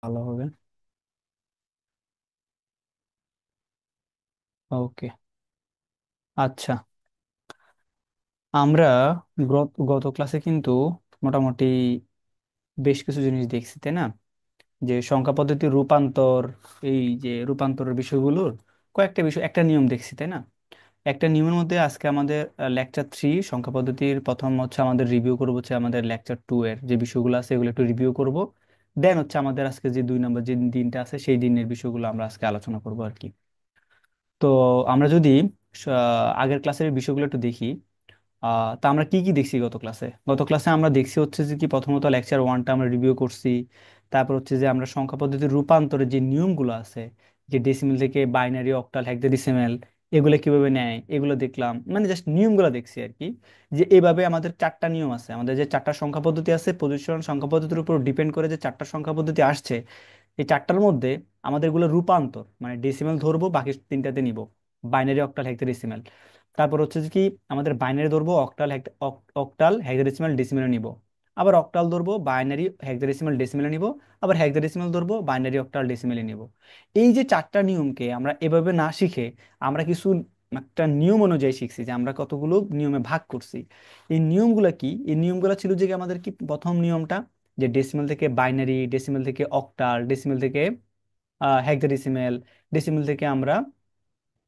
ভালো হবে। ওকে। আচ্ছা, আমরা গত ক্লাসে কিন্তু মোটামুটি বেশ কিছু জিনিস দেখছি, তাই না? যে সংখ্যা পদ্ধতির রূপান্তর, এই যে রূপান্তরের বিষয়গুলোর কয়েকটা বিষয়, একটা নিয়ম দেখছি, তাই না? একটা নিয়মের মধ্যে আজকে আমাদের লেকচার 3 সংখ্যা পদ্ধতির প্রথম হচ্ছে আমাদের রিভিউ করবো, হচ্ছে আমাদের লেকচার 2 এর যে বিষয়গুলো আছে এগুলো একটু রিভিউ করব। দেন হচ্ছে আমাদের আজকে যে 2 নম্বর যে দিনটা আছে সেই দিনের বিষয়গুলো আমরা আজকে আলোচনা করবো আর কি। তো আমরা যদি আগের ক্লাসের বিষয়গুলো একটু দেখি। তা আমরা কি কি দেখছি গত ক্লাসে আমরা দেখছি হচ্ছে যে কি প্রথমত লেকচার 1টা আমরা রিভিউ করছি। তারপর হচ্ছে যে আমরা সংখ্যা পদ্ধতির রূপান্তরের যে নিয়মগুলো আছে, যে ডেসিমেল থেকে বাইনারি, অক্টাল, হেক্সাডেসিমেল, এগুলো কিভাবে নেয় এগুলো দেখলাম, মানে জাস্ট নিয়মগুলো দেখছি আর কি। যে এভাবে আমাদের 4টা নিয়ম আছে, আমাদের যে 4টা সংখ্যা পদ্ধতি আছে পজিশন সংখ্যা পদ্ধতির উপর ডিপেন্ড করে যে 4টা সংখ্যা পদ্ধতি আসছে, এই 4টার মধ্যে আমাদের এগুলো রূপান্তর, মানে ডেসিমেল ধরবো বাকি 3টাতে নিব, বাইনারি, অক্টাল, হেক্সাডেসিমেল। তারপর হচ্ছে যে কি আমাদের বাইনারি ধরবো, অক্টাল হেক্সাডেসিমাল ডেসিমেলে নিব। আবার অক্টাল ধরবো, বাইনারি হেক্সাডেসিমাল ডেসিমেলে নিব। আবার হেক্সাডেসিমাল ধরবো, বাইনারি অক্টাল ডেসিমেলে নিব। এই যে 4টা নিয়মকে আমরা এভাবে না শিখে আমরা কিছু একটা নিয়ম অনুযায়ী শিখছি, যে আমরা কতগুলো নিয়মে ভাগ করছি। এই নিয়মগুলো কি? এই নিয়মগুলো ছিল যে কি আমাদের কি প্রথম নিয়মটা, যে ডেসিমেল থেকে বাইনারি, ডেসিমেল থেকে অক্টাল, ডেসিমেল থেকে হেক্সাডেসিমেল, ডেসিমেল থেকে আমরা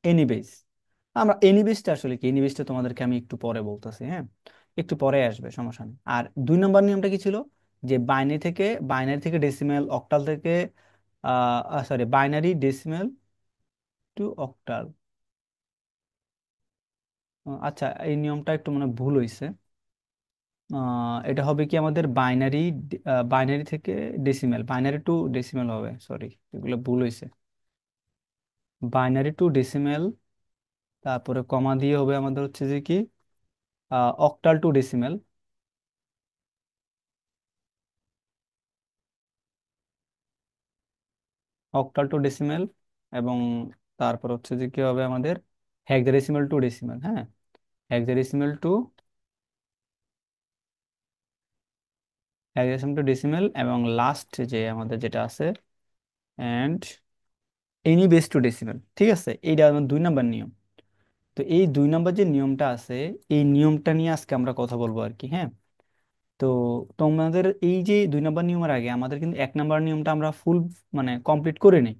এনিবেস। আমরা এনিবেসটা আসলে কি, এনিবেসটা তোমাদেরকে আমি একটু পরে বলতেছি, হ্যাঁ? একটু পরে আসবে, সমস্যা নেই। আর 2 নম্বর নিয়মটা কি ছিল? যে বাইনারি থেকে ডেসিমেল, অক্টাল থেকে sorry, binary decimal two octal. আচ্ছা, এই নিয়মটা একটু মানে ভুল হয়েছে। এটা হবে কি আমাদের বাইনারি থেকে ডেসিমেল, বাইনারি টু ডেসিমেল হবে, সরি, এগুলো ভুল হয়েছে। বাইনারি টু ডেসিমেল, তারপরে কমা দিয়ে হবে আমাদের হচ্ছে যে কি octal to decimal. Octal to decimal, এবং তারপর হচ্ছে যে কি হবে আমাদের হেক্সাডেসিমেল টু ডেসিমেল, হ্যাঁ? হেক্সাডেসিমেল টু ডেসিমেল, এবং লাস্ট যে আমাদের যেটা আছে and any base to decimal, ঠিক আছে? এইটা আমার 2 নম্বর নিয়ম। তো এই 2 নম্বর যে নিয়মটা আছে, এই নিয়মটা নিয়ে আজকে আমরা কথা বলবো আর কি, হ্যাঁ? তো তোমাদের এই যে 2 নম্বর নিয়মের আগে আমাদের কিন্তু 1 নম্বর নিয়মটা আমরা ফুল মানে কমপ্লিট করে নিই।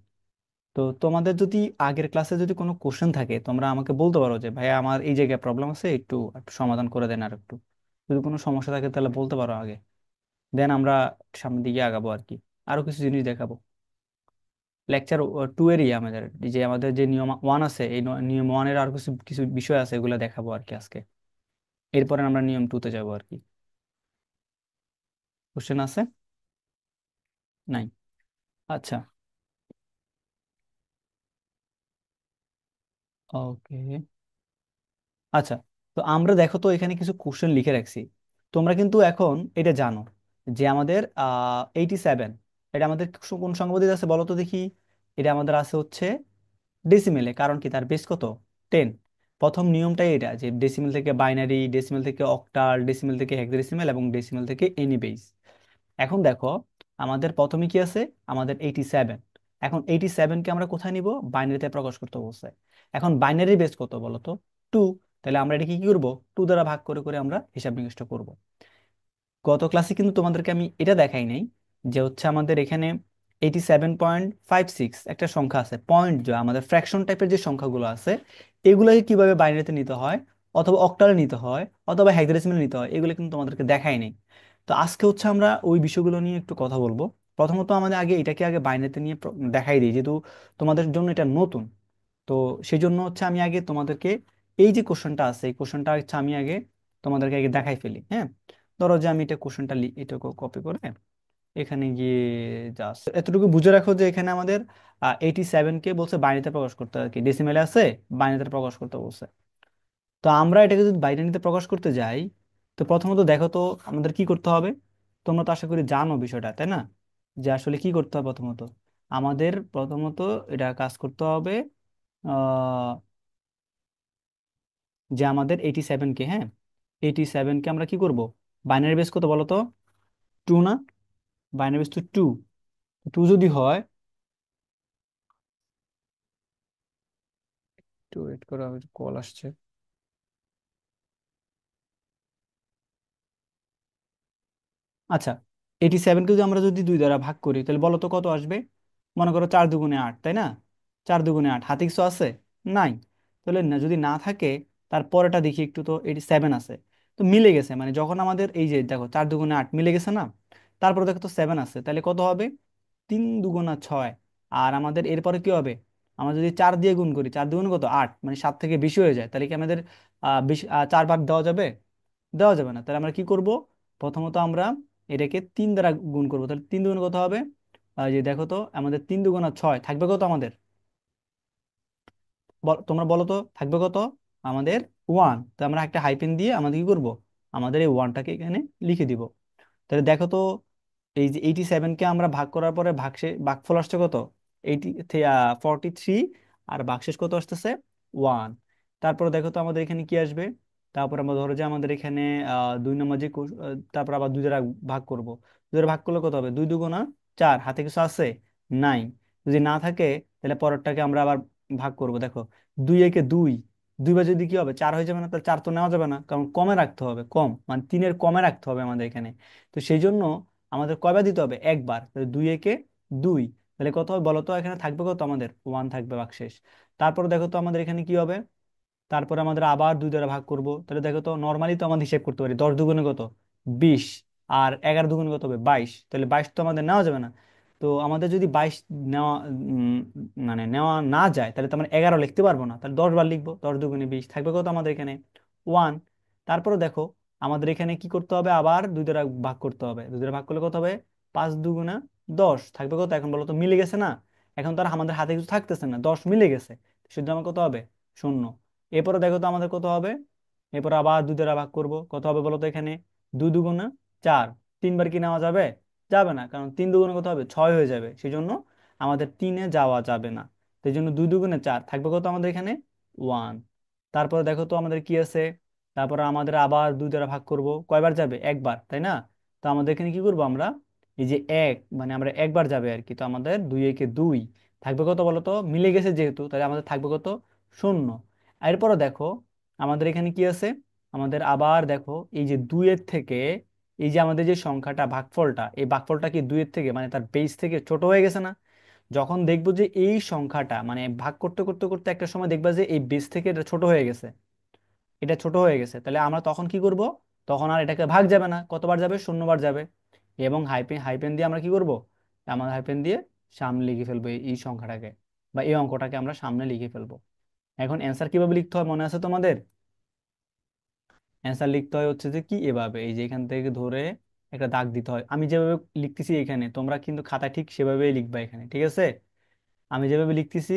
তো তোমাদের যদি আগের ক্লাসে যদি কোনো কোশ্চেন থাকে তোমরা আমাকে বলতে পারো যে ভাইয়া আমার এই জায়গায় প্রবলেম আছে, একটু একটু সমাধান করে দেন। আর একটু যদি কোনো সমস্যা থাকে তাহলে বলতে পারো আগে, দেন আমরা সামনের দিকে আগাবো আর কি। আরো কিছু জিনিস দেখাবো লেকচার 2 এরই আমাদের, যে আমাদের যে নিয়ম 1 আছে, এই নিয়ম 1 এর আর কিছু কিছু বিষয় আছে, এগুলো দেখাবো আর কি আজকে। এরপরে আমরা নিয়ম 2 তে যাবো আর কি। কোশ্চেন আছে? নাই? আচ্ছা। ওকে। আচ্ছা, তো আমরা দেখো তো এখানে কিছু কোশ্চেন লিখে রাখছি। তোমরা কিন্তু এখন এটা জানো যে আমাদের 87, এটা আমাদের কোন সংখ্যা আছে বলো তো দেখি। এটা আমাদের আছে হচ্ছে ডেসিমেলে, কারণ কি তার বেস কত? 10। প্রথম নিয়মটাই এটা, যে ডেসিমেল থেকে বাইনারি, ডেসিমেল থেকে অক্টাল, ডেসিমেল থেকে হেক্সাডেসিমেল এবং ডেসিমেল থেকে এনি বেস। এখন দেখো আমাদের প্রথমে কি আছে, আমাদের 87। এখন 87কে আমরা কোথায় নিব? বাইনারিতে প্রকাশ করতে বলছে। এখন বাইনারি বেস কত বলো তো? 2। তাহলে আমরা এটা কি কি করবো? 2 দ্বারা ভাগ করে করে আমরা হিসাব নিকাশটা করব। গত ক্লাসে কিন্তু তোমাদেরকে আমি এটা দেখাই নাই, যে হচ্ছে আমাদের এখানে 87.56 একটা সংখ্যা আছে, পয়েন্ট, যে আমাদের ফ্র্যাকশন টাইপের যে সংখ্যাগুলো আছে এগুলোকে কিভাবে বাইনারিতে নিতে হয়, অথবা অক্টালে নিতে হয়, অথবা হেক্সাডেসিমালে নিতে হয়, এগুলো কিন্তু তোমাদেরকে দেখাই নাই। তো আজকে হচ্ছে আমরা ওই বিষয়গুলো নিয়ে একটু কথা বলবো। প্রথমত আমাদের আগে এটাকে আগে বাইনারিতে নিয়ে দেখাই দিই, যেহেতু তোমাদের জন্য এটা নতুন। তো সেই জন্য হচ্ছে আমি আগে তোমাদেরকে এই যে কোশ্চেনটা আছে, এই কোশ্চেনটা হচ্ছে আমি আগে তোমাদেরকে আগে দেখাই ফেলি, হ্যাঁ? ধরো যে আমি এটা কোশ্চেনটা এটাকে কপি করে এখানে গিয়ে জাস্ট এতটুকু বুঝে রাখো যে এখানে আমাদের 87কে বলছে বাইনারিতে প্রকাশ করতে, আর কি ডেসিমেলে আছে, বাইনারিতে প্রকাশ করতে বলছে। তো আমরা এটাকে যদি বাইনারিতে প্রকাশ করতে যাই, তো প্রথমত দেখো তো আমাদের কি করতে হবে। তোমরা তো আশা করি জানো বিষয়টা, তাই না? যে আসলে কি করতে হবে প্রথমত, আমাদের প্রথমত এটা কাজ করতে হবে। আহ যে আমাদের 87কে, হ্যাঁ, 87কে আমরা কি করব? বাইনারি বেস কত বলো তো? 2 না? বাইনারি বেস তো 2। টু যদি হয়, একটু ওয়েট করো, কল আসছে। আচ্ছা, 87কে যদি আমরা যদি দুই দ্বারা ভাগ করি তাহলে বলো তো কত আসবে? মনে করো 4 দুগুণে 8, তাই না? 4 দুগুণে 8, হাতে কিছু আছে? নাই। তাহলে না, যদি না থাকে, তারপরেটা দেখি একটু, তো 87 আছে। তো মিলে গেছে, মানে যখন আমাদের এই যে দেখো 4 দুগুণে 8 মিলে গেছে না, তারপরে দেখো তো 7 আছে, তাহলে কত হবে? 3 দুগুণা 6। আর আমাদের এরপরে কি হবে? আমরা যদি 4 দিয়ে গুণ করি, 4 দুগুণ কত? 8, মানে 7 থেকে বেশি হয়ে যায়, তাহলে কি আমাদের 4 ভাগ দেওয়া যাবে? দেওয়া যাবে না। তাহলে আমরা কি করব? প্রথমত আমরা এটাকে 3 দ্বারা গুণ করবো, তাহলে 3 দুগুণ কত হবে? যে দেখো তো, আমাদের 3 দুগুণা 6 থাকবে কত আমাদের? তোমরা বলো তো থাকবে কত আমাদের? 1। তো আমরা একটা হাইপেন দিয়ে আমাদের কি করব? আমাদের এই ওয়ানটাকে এখানে লিখে দিব। তাহলে দেখো তো, এই যে 87কে আমরা ভাগ করার পরে ভাগফল আসছে কত? 43। আর ভাগশেষ কত আসতেছে? 1। তারপরে দেখো তো আমাদের এখানে কি আসবে? তারপর আমরা ধরো যে আমাদের এখানে 2 নম্বর যে তারপর আবার 2 দ্বারা ভাগ করব। 2 দ্বারা ভাগ করলে কত হবে? 2 দুগুণা 4, হাতে কিছু আছে? নাই। যদি না থাকে, তাহলে পরেরটাকে আমরা আবার ভাগ করব। দেখো, 2 একে 2, 2 বার যদি কি হবে? 4 হয়ে যাবে না? তাহলে 4 তো নেওয়া যাবে না, কারণ কমে রাখতে হবে, কম মানে 3-এর কমে রাখতে হবে আমাদের এখানে। তো সেই জন্য আমাদের কয়বার দিতে হবে? একবার। তাহলে 2 একে 2, তাহলে কত হবে বলো তো? এখানে থাকবে কত আমাদের? 1 থাকবে ভাগশেষ। তারপরে দেখো তো আমাদের এখানে কি হবে? তারপরে আমাদের আবার 2 দ্বারা ভাগ করব। তাহলে দেখো তো, নর্মালি তো আমাদের হিসেব করতে পারি 10 দুগুণে কত? 20। আর 11 দুগুণে কত হবে? 22। তাহলে 22 তো আমাদের নেওয়া যাবে না। তো আমাদের যদি 22 নেওয়া মানে নেওয়া না যায়, তাহলে তো আমরা 11 লিখতে পারবো না, তাহলে 10 বার লিখবো। 10 দুগুণে 20 থাকবে কত আমাদের এখানে? 1। তারপরে দেখো, আমাদের এখানে কি করতে হবে? আবার 2 দ্বারা ভাগ করতে হবে। 2 দ্বারা ভাগ করলে কত হবে? 5 দুগুণা 10 থাকবে কত? এখন বলো তো, মিলে গেছে না? এখন তো আর আমাদের হাতে কিছু থাকতেছে না, 10 মিলে গেছে। শুধু আমার কত হবে? 0। এরপরে দেখো তো আমাদের কত হবে? এরপর আবার 2 দ্বারা ভাগ করব, কত হবে বলো তো এখানে? 2 দুগুণা 4। 3 বার কি নেওয়া যাবে? যাবে না, কারণ 3 দুগুণে কত হবে? 6 হয়ে যাবে, সেই জন্য আমাদের 3-এ যাওয়া যাবে না। সেই জন্য 2 দুগুণে 4 থাকবে কত আমাদের এখানে? 1। তারপরে দেখো তো আমাদের কি আছে? তারপরে আমাদের আবার 2 দ্বারা ভাগ করব, কয়বার যাবে? একবার, তাই না? তো আমাদের এখানে কি করব আমরা? এই যে মানে আমরা একবার যাবে আর কি, তো আমাদের 2 একে 2 থাকবে কত বলো তো? মিলে গেছে যেহেতু, তাহলে আমাদের থাকবে কত? 0। এরপরও দেখো, আমাদের এখানে কি আছে? আমাদের আবার দেখো, এই যে 2-এর থেকে, এই যে আমাদের যে সংখ্যাটা ভাগফলটা, এই ভাগফলটা কি 2-এর থেকে মানে তার বেস থেকে ছোট হয়ে গেছে না? যখন দেখবো যে এই সংখ্যাটা মানে ভাগ করতে করতে করতে একটা সময় দেখবা যে এই বেস থেকে এটা ছোট হয়ে গেছে, এটা ছোট হয়ে গেছে, তাহলে আমরা তখন কি করব? তখন আর এটাকে ভাগ যাবে না, কতবার যাবে? 0 বার যাবে। এবং হাইপেন হাইপেন দিয়ে আমরা কি করব? আমাদের হাইপেন দিয়ে সামনে লিখে ফেলবো এই সংখ্যাটাকে, বা এই অঙ্কটাকে আমরা সামনে লিখে ফেলবো। এখন অ্যান্সার কিভাবে লিখতে হয় মনে আছে তোমাদের? অ্যান্সার লিখতে হয় হচ্ছে যে কি, এভাবে এই যে এখান থেকে ধরে একটা দাগ দিতে হয়। আমি যেভাবে লিখতেছি এখানে, তোমরা কিন্তু খাতা ঠিক সেভাবেই লিখবা এখানে, ঠিক আছে? আমি যেভাবে লিখতেছি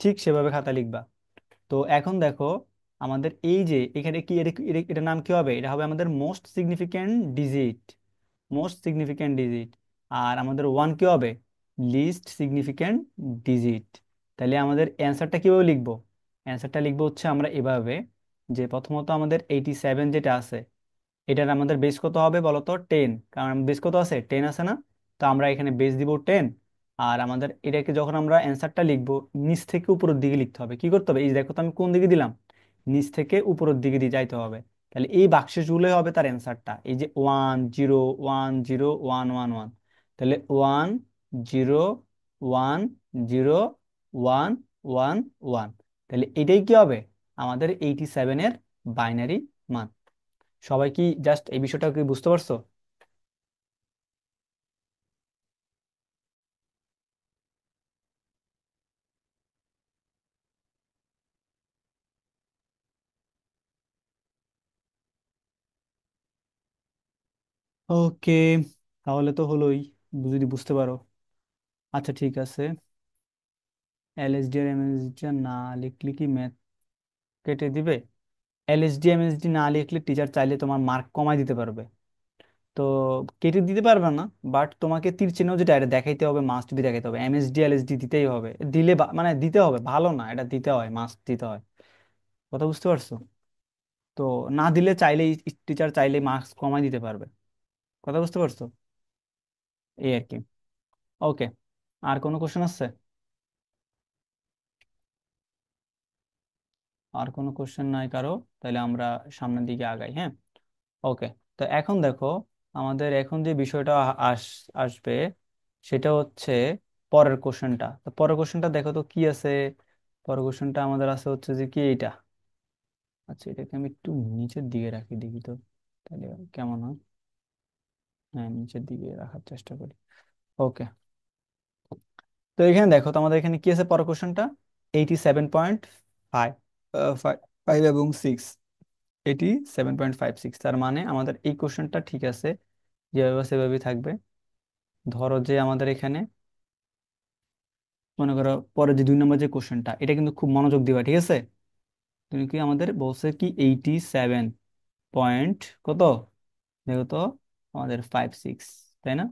ঠিক সেভাবে খাতা লিখবা। তো এখন দেখো, আমাদের এই যে এখানে কি, এটার নাম কি হবে? এটা হবে আমাদের most significant digit. Most significant digit. আর আমাদের 1 কি হবে? Least significant digit. তাহলে আমাদের অ্যান্সারটা কিভাবে লিখবো? অ্যান্সারটা লিখবো হচ্ছে আমরা এভাবে, যে প্রথমত আমাদের 87 যেটা আছে, এটার আমাদের বেস কত হবে বলো তো? 10, কারণ বেস কত আছে? 10 আছে না? তো আমরা এখানে বেস দিব 10। আর আমাদের এটাকে যখন আমরা অ্যান্সারটা লিখবো, নিচ থেকে উপরের দিকে লিখতে হবে। কি করতে হবে? এই যে দেখো তো, আমি কোন দিকে দিলাম? নিচ থেকে উপরের দিকে দিয়ে যাইতে হবে। তাহলে এই বাক্সে হবে তার অ্যান্সারটা, এই যে 1 0 1 0 1 1 1। তাহলে 1 0 1 0 1 1 1। তাহলে এটাই কি হবে? আমাদের 87-এর বাইনারি মান। সবাই কি জাস্ট এই বিষয়টা কি বুঝতে পারছো? ওকে, তাহলে তো হলোই, যদি বুঝতে পারো। আচ্ছা ঠিক আছে। এলএসডি আর এমএসডি না লিখলে কি ম্যাথ কেটে দিবে? এলএসডি এমএসডি না লিখলে টিচার চাইলে তোমার মার্ক কমাই দিতে পারবে। তো কেটে দিতে পারবে না, বাট তোমাকে তীর চিহ্ন যেটা এটা দেখাইতে হবে, মাস্ট বি দেখাইতে হবে। এমএসডি এলএসডি দিতেই হবে, দিলে মানে দিতে হবে, ভালো না, এটা দিতে হয়, মাস্ট দিতে হয়। কথা বুঝতে পারছো? তো না দিলে চাইলেই, টিচার চাইলেই মার্কস কমাই দিতে পারবে। কথা বুঝতে পারছো? এই আর কি। ওকে, আর কোনো কোশ্চেন আছে? আর কোনো কোশ্চেন নাই কারো? তাহলে আমরা সামনের দিকে আগাই, হ্যাঁ। ওকে, তো এখন দেখো, আমাদের এখন যে বিষয়টা আসবে সেটা হচ্ছে পরের কোশ্চেনটা। তো পরের কোশ্চেনটা দেখো তো কি আছে। পরের কোশ্চেনটা আমাদের আছে হচ্ছে যে কি এইটা। আচ্ছা, এটাকে আমি একটু নিচের দিকে রাখি, দেখি তো তাহলে কেমন হয়। হ্যাঁ, নিচের দিকে রাখার চেষ্টা করি। ওকে, তো এখানে দেখো তো আমাদের এখানে কি আছে পরের কোশ্চেনটা। 87.5, 5 এবং 6। 87.56, তার মানে আমাদের এই কোশ্চেনটা ঠিক আছে, যেভাবে আছে সেভাবেই থাকবে। ধরো যে আমাদের এখানে মনে করো পরে যে 2 নম্বর যে কোশ্চেনটা, এটা কিন্তু খুব মনোযোগ দিবা, ঠিক আছে। তুমি কি আমাদের বলছে কি 87 কত, দেখো তো, আমাদের 56, তাই না?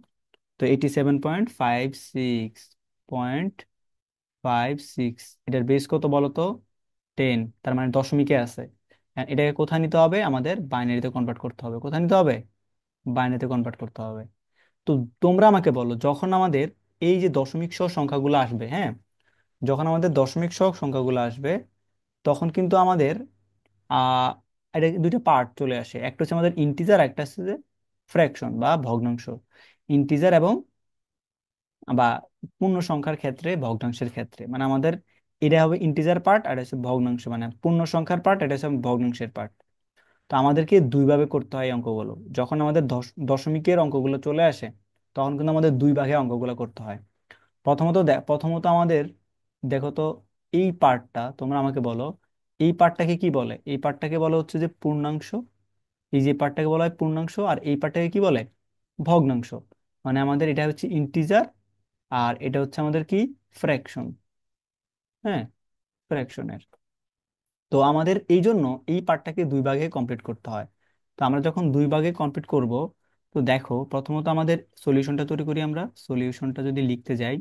তো 87.56, এটার বেস কত বলো তো? 10, তার মানে দশমিকে আছে। And এটাকে কোথায় নিতে হবে? আমাদের বাইনারিতে কনভার্ট করতে হবে। কোথায় নিতে হবে? বাইনারিতে কনভার্ট করতে হবে। তো তোমরা আমাকে বলো, যখন আমাদের এই যে দশমিক সহ সংখ্যাগুলো আসবে, হ্যাঁ, যখন আমাদের দশমিক সহ সংখ্যাগুলো আসবে, তখন কিন্তু আমাদের আহ এটা দুইটা পার্ট চলে আসে। একটা হচ্ছে আমাদের ইন্টিজার, একটা হচ্ছে যে ফ্র্যাকশন বা ভগ্নাংশ। ইন্টিজার এবং বা পূর্ণ সংখ্যার ক্ষেত্রে, ভগ্নাংশের ক্ষেত্রে, মানে আমাদের এটা হবে ইন্টিজার পার্ট আর এটা হচ্ছে ভগ্নাংশ, মানে পূর্ণ সংখ্যার পার্ট, এটা হচ্ছে ভগ্নাংশের পার্ট। তো আমাদেরকে দুইভাবে করতে হয় এই অঙ্কগুলো। যখন আমাদের দশমিকের অঙ্কগুলো চলে আসে, তখন কিন্তু আমাদের দুই ভাগে অঙ্কগুলো করতে হয়। প্রথমত আমাদের দেখো তো, এই পার্টটা তোমরা আমাকে বলো, এই পার্টটাকে কি বলে? এই পার্টটাকে বলা হচ্ছে যে পূর্ণাংশ। এই যে পার্টটাকে বলা হয় পূর্ণাংশ, আর এই পার্টটাকে কি বলে? ভগ্নাংশ। মানে আমাদের এটা হচ্ছে ইন্টিজার, আর এটা হচ্ছে আমাদের কি? ফ্র্যাকশন। হ্যাঁ, ফ্র্যাকশনের। তো আমাদের এই জন্য এই পার্টটাকে দুই ভাগে কমপ্লিট করতে হয়। তো আমরা যখন দুই ভাগে কমপ্লিট করব, তো দেখো প্রথমত আমাদের সলিউশনটা তৈরি করি। আমরা সলিউশনটা যদি লিখতে যাই,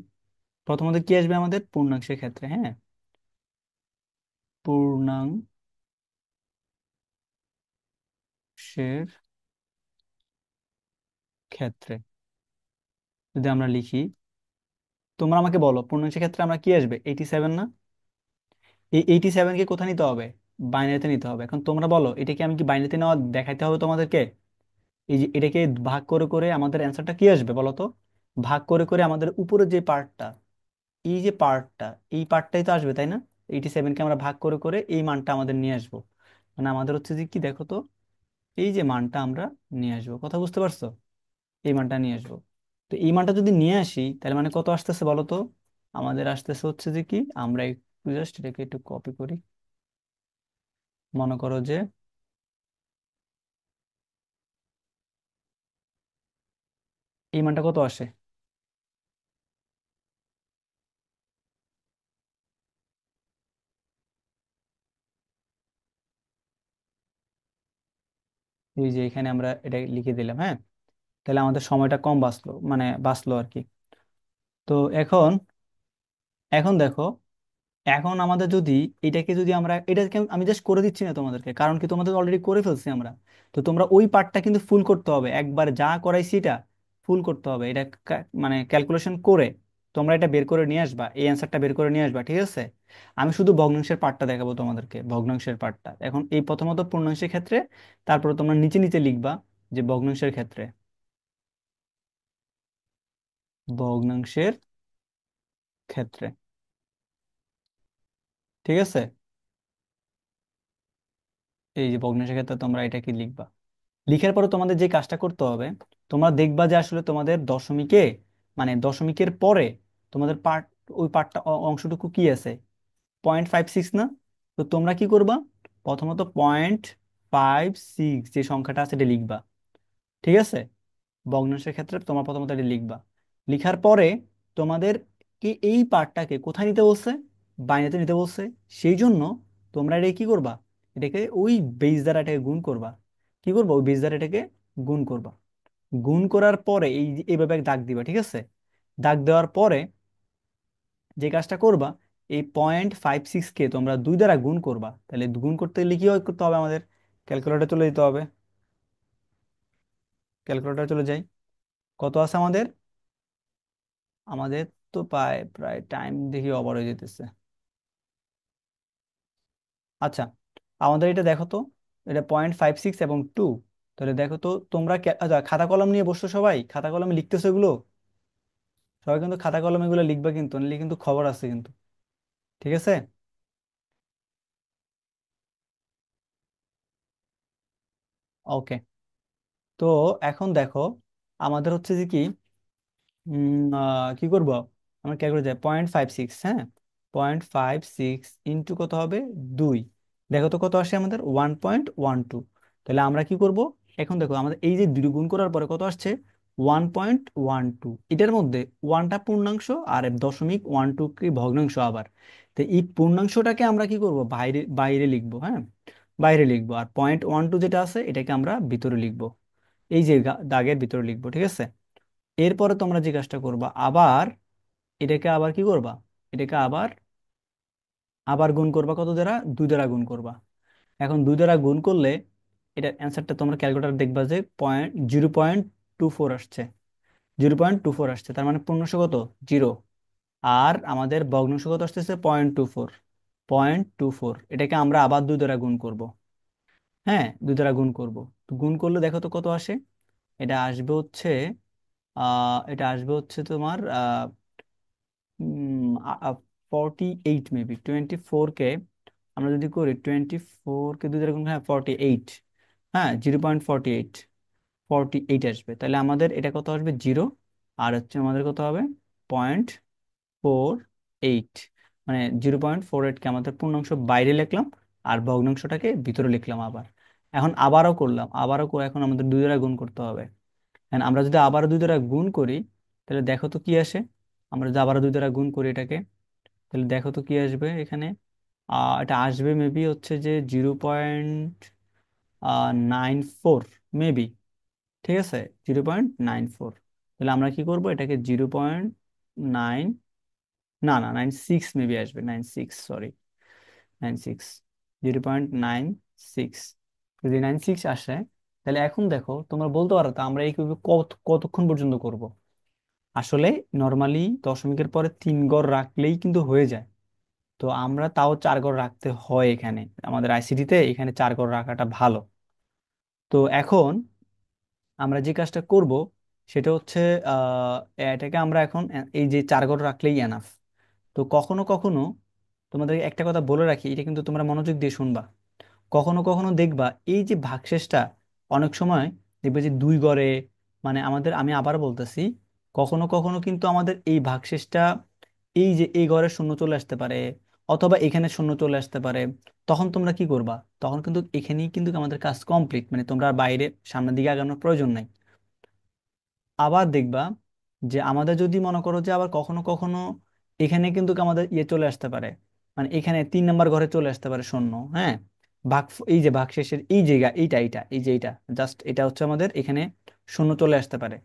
প্রথমত কি আসবে আমাদের পূর্ণাংশের ক্ষেত্রে, হ্যাঁ, পূর্ণাংশের ক্ষেত্রে যদি আমরা লিখি, তোমরা আমাকে বলো পূর্ণাংশের ক্ষেত্রে আমরা কি আসবে? 87 না? এই 87কে কোথায় নিতে হবে? বাইনারিতে নিতে হবে। এখন তোমরা বলো, এটা কি আমি কি বাইনারিতে নেওয়া দেখাইতে হবে তোমাদেরকে? এই যে এটাকে ভাগ করে করে আমাদের অ্যান্সারটা কি আসবে বলো তো? ভাগ করে করে আমাদের উপরে যে পার্টটা, এই যে পার্টটা, এই পার্টটাই তো আসবে, তাই না? 87কে আমরা ভাগ করে করে এই মানটা আমাদের নিয়ে আসবো। মানে আমাদের হচ্ছে যে কি, দেখো তো, এই যে মানটা আমরা নিয়ে আসবো। কথা বুঝতে পারছো? এই মানটা নিয়ে আসবো। তো এই মানটা যদি নিয়ে আসি, তাহলে মানে কত আসতেছে বলো তো? আমাদের আসতেছে হচ্ছে যে কি, আমরা একটু জাস্ট এটাকে একটু কপি করি। মনে করো যে এই মানটা কত আসে? এই যে এখানে আমরা এটা লিখে দিলাম, হ্যাঁ। তাহলে আমাদের সময়টা কম বাঁচলো, মানে বাঁচলো আর কি। তো এখন এখন দেখো, এখন আমাদের যদি এটাকে যদি আমরা এটাকে আমি জাস্ট করে দিচ্ছি না তোমাদেরকে, কারণ কি তোমাদের অলরেডি করে ফেলছি আমরা। তো তোমরা ওই পার্টটা কিন্তু ফুল করতে হবে, একবার যা করাইছি এটা ফুল করতে হবে। এটা মানে ক্যালকুলেশন করে তোমরা এটা বের করে নিয়ে আসবা, এই অ্যান্সারটা বের করে নিয়ে আসবা, ঠিক আছে। আমি শুধু ভগ্নাংশের পার্টটা দেখাবো তোমাদেরকে, ভগ্নাংশের পার্টটা। এখন এই প্রথমত পূর্ণাংশের ক্ষেত্রে, তারপরে তোমরা নিচে নিচে লিখবা যে ভগ্নাংশের ক্ষেত্রে, ভগ্নাংশের ক্ষেত্রে, ঠিক আছে। এই যে ভগ্নাংশের ক্ষেত্রে তোমরা এটা কি লিখবা। লিখার পরে তোমাদের যে কাজটা করতে হবে, তোমরা দেখবা যে আসলে তোমাদের দশমিকে, মানে দশমিকের পরে তোমাদের পার্ট, ওই পার্টটা অংশটুকু কি আছে? 0.56 না? তো তোমরা কি করবা? প্রথমত 0.56 যে সংখ্যাটা আছে এটা লিখবা, ঠিক আছে। ভগ্নাংশের ক্ষেত্রে তোমরা প্রথমত এটা লিখবা। লিখার পরে তোমাদের কি এই পার্টটাকে কোথায় নিতে বলছে? বাইনারিতে নিতে বলছে। সেই জন্য তোমরা এটা কি করবা? এটাকে ওই বেস দ্বারা এটাকে গুণ করবা। কি করবা? ওই বেস দ্বারা এটাকে গুণ করবা। গুণ করার পরে এইভাবে এক দাগ দিবা, ঠিক আছে। দাগ দেওয়ার পরে যে কাজটা করবা, এই 0.56কে তোমরা 2 দ্বারা গুণ করবা। তাহলে গুণ করতে গেলে কি করতে হবে আমাদের? ক্যালকুলেটর চলে যেতে হবে। ক্যালকুলেটর চলে যাই। কত আছে আমাদের? আমাদের তো প্রায় প্রায় টাইম দেখি ওভার হয়ে যেতেছে। আচ্ছা, আমাদের এটা দেখো তো, এটা 0.56 এবং 2। তাহলে দেখো তো তোমরা আচ্ছা, খাতা কলম নিয়ে বসছো সবাই, খাতা কলমে লিখতেছো এগুলো? সবাই কিন্তু খাতা কলমে এগুলো লিখবা, কিন্তু নাহলে কিন্তু খবর আছে কিন্তু। ঠিক আছে। ওকে। তো এখন দেখো, আমাদের হচ্ছে যে কি, কি করবো, আমরা কি করে যাই, 0.56, হ্যাঁ, 0.56 ইন্টু কত হবে, 2। দেখো তো কত আসে আমাদের, 1.12। তাহলে আমরা কি করব, এখন দেখো আমাদের এই যে দুই গুণ করার পরে কত আসছে, 1.12। এটার মধ্যে ওয়ানটা পূর্ণাংশ আর দশমিক 12 কি ভগ্নাংশ আবার। তো এই পূর্ণাংশটাকে আমরা কি করব, বাইরে বাইরে লিখবো, হ্যাঁ, বাইরে লিখবো। আর 0.12 যেটা আছে এটাকে আমরা ভিতরে লিখবো, এই যে দাগের ভিতরে লিখবো, ঠিক আছে। এরপরে তোমরা যে কাজটা করবা, আবার এটাকে আবার কি করবা, এটাকে আবার আবার গুণ করবা, কত দ্বারা, 2 দ্বারা গুণ করবা। এখন 2 দ্বারা গুণ করলে এটার অ্যান্সারটা তোমরা ক্যালকুলেটার দেখবা যে 0.24 আসছে, 0.24 আসছে, তার মানে পূর্ণাংশ কত, 0। আর আমাদের ভগ্নাংশ কত আসতেছে, 0.24, 0.24। এটাকে আমরা আবার 2 দ্বারা গুণ করব, হ্যাঁ, 2 দ্বারা গুণ করব। তো গুণ করলে দেখো তো কত আসে, এটা আসবে হচ্ছে, এটা আসবে হচ্ছে তোমার 48, মেবি 24 কে আমরা যদি করি, 24 কে 2 দ্বারা গুণ, হ্যাঁ 48, হ্যাঁ 0.48, 48 আসবে। তাহলে আমাদের এটা কত আসবে, 0। আর হচ্ছে আমাদের কত হবে, 0.48, মানে 0.48কে আমাদের পূর্ণাংশ বাইরে লিখলাম, আর ভগ্নাংশটাকে ভিতরে লিখলাম আবার। এখন আবারও করলাম, আবারও করে এখন আমাদের 2 দ্বারা গুণ করতে হবে। এখন আমরা যদি আবারও 2 দ্বারা গুণ করি, তাহলে দেখো তো কি আসে, আমরা যদি আবারও 2 দ্বারা গুণ করি এটাকে, তাহলে দেখো তো কি আসবে এখানে, এটা আসবে মেবি হচ্ছে যে 0.94, মেবি, ঠিক আছে, 0.94। তাহলে আমরা কি করব, এটাকে 0.9, না না 96 মেবি আসবে, 96, সরি, 96, 0.96। যদি 96 আসে, তাহলে এখন দেখো তোমরা বলতে পারো, তা আমরা এই কতক্ষণ পর্যন্ত করব। আসলে নর্মালি দশমিকের পরে 3 ঘর রাখলেই কিন্তু হয়ে যায়। তো আমরা তাও 4 ঘর রাখতে হয় এখানে, আমাদের আইসিটিতে এখানে 4 ঘর রাখাটা ভালো। তো এখন আমরা যে কাজটা করব সেটা হচ্ছে, এটাকে আমরা এখন এই যে 4 ঘর রাখলেই এনাফ। তো কখনো কখনো তোমাদের একটা কথা বলে রাখি, এটা কিন্তু তোমরা মনোযোগ দিয়ে শুনবা। কখনো কখনো দেখবা এই যে ভাগশেষটা, অনেক সময় দেখবে যে 2 ঘরে, মানে আমাদের, আমি আবার বলতেছি, কখনো কখনো কিন্তু আমাদের এই ভাগশেষটা, এই যে এই ঘরে শূন্য চলে আসতে পারে, অথবা এখানে শূন্য চলে আসতে পারে। তখন তোমরা কি করবা, তখন কিন্তু এখানেই কিন্তু আমাদের কাজ কমপ্লিট, মানে তোমরা আর বাইরে সামনের দিকে আগানোর প্রয়োজন নাই। আবার দেখবা যে আমাদের যদি মনে করো যে আবার কখনো কখনো এখানে কিন্তু আমাদের ইয়ে চলে আসতে পারে, মানে এখানে 3 নম্বর ঘরে চলে আসতে পারে শূন্য, হ্যাঁ, এই যে ভাগশেষের এই জায়গা, এইটা এই যে এইটা, জাস্ট এটা হচ্ছে আমাদের এখানে শূন্য চলে আসতে পারে,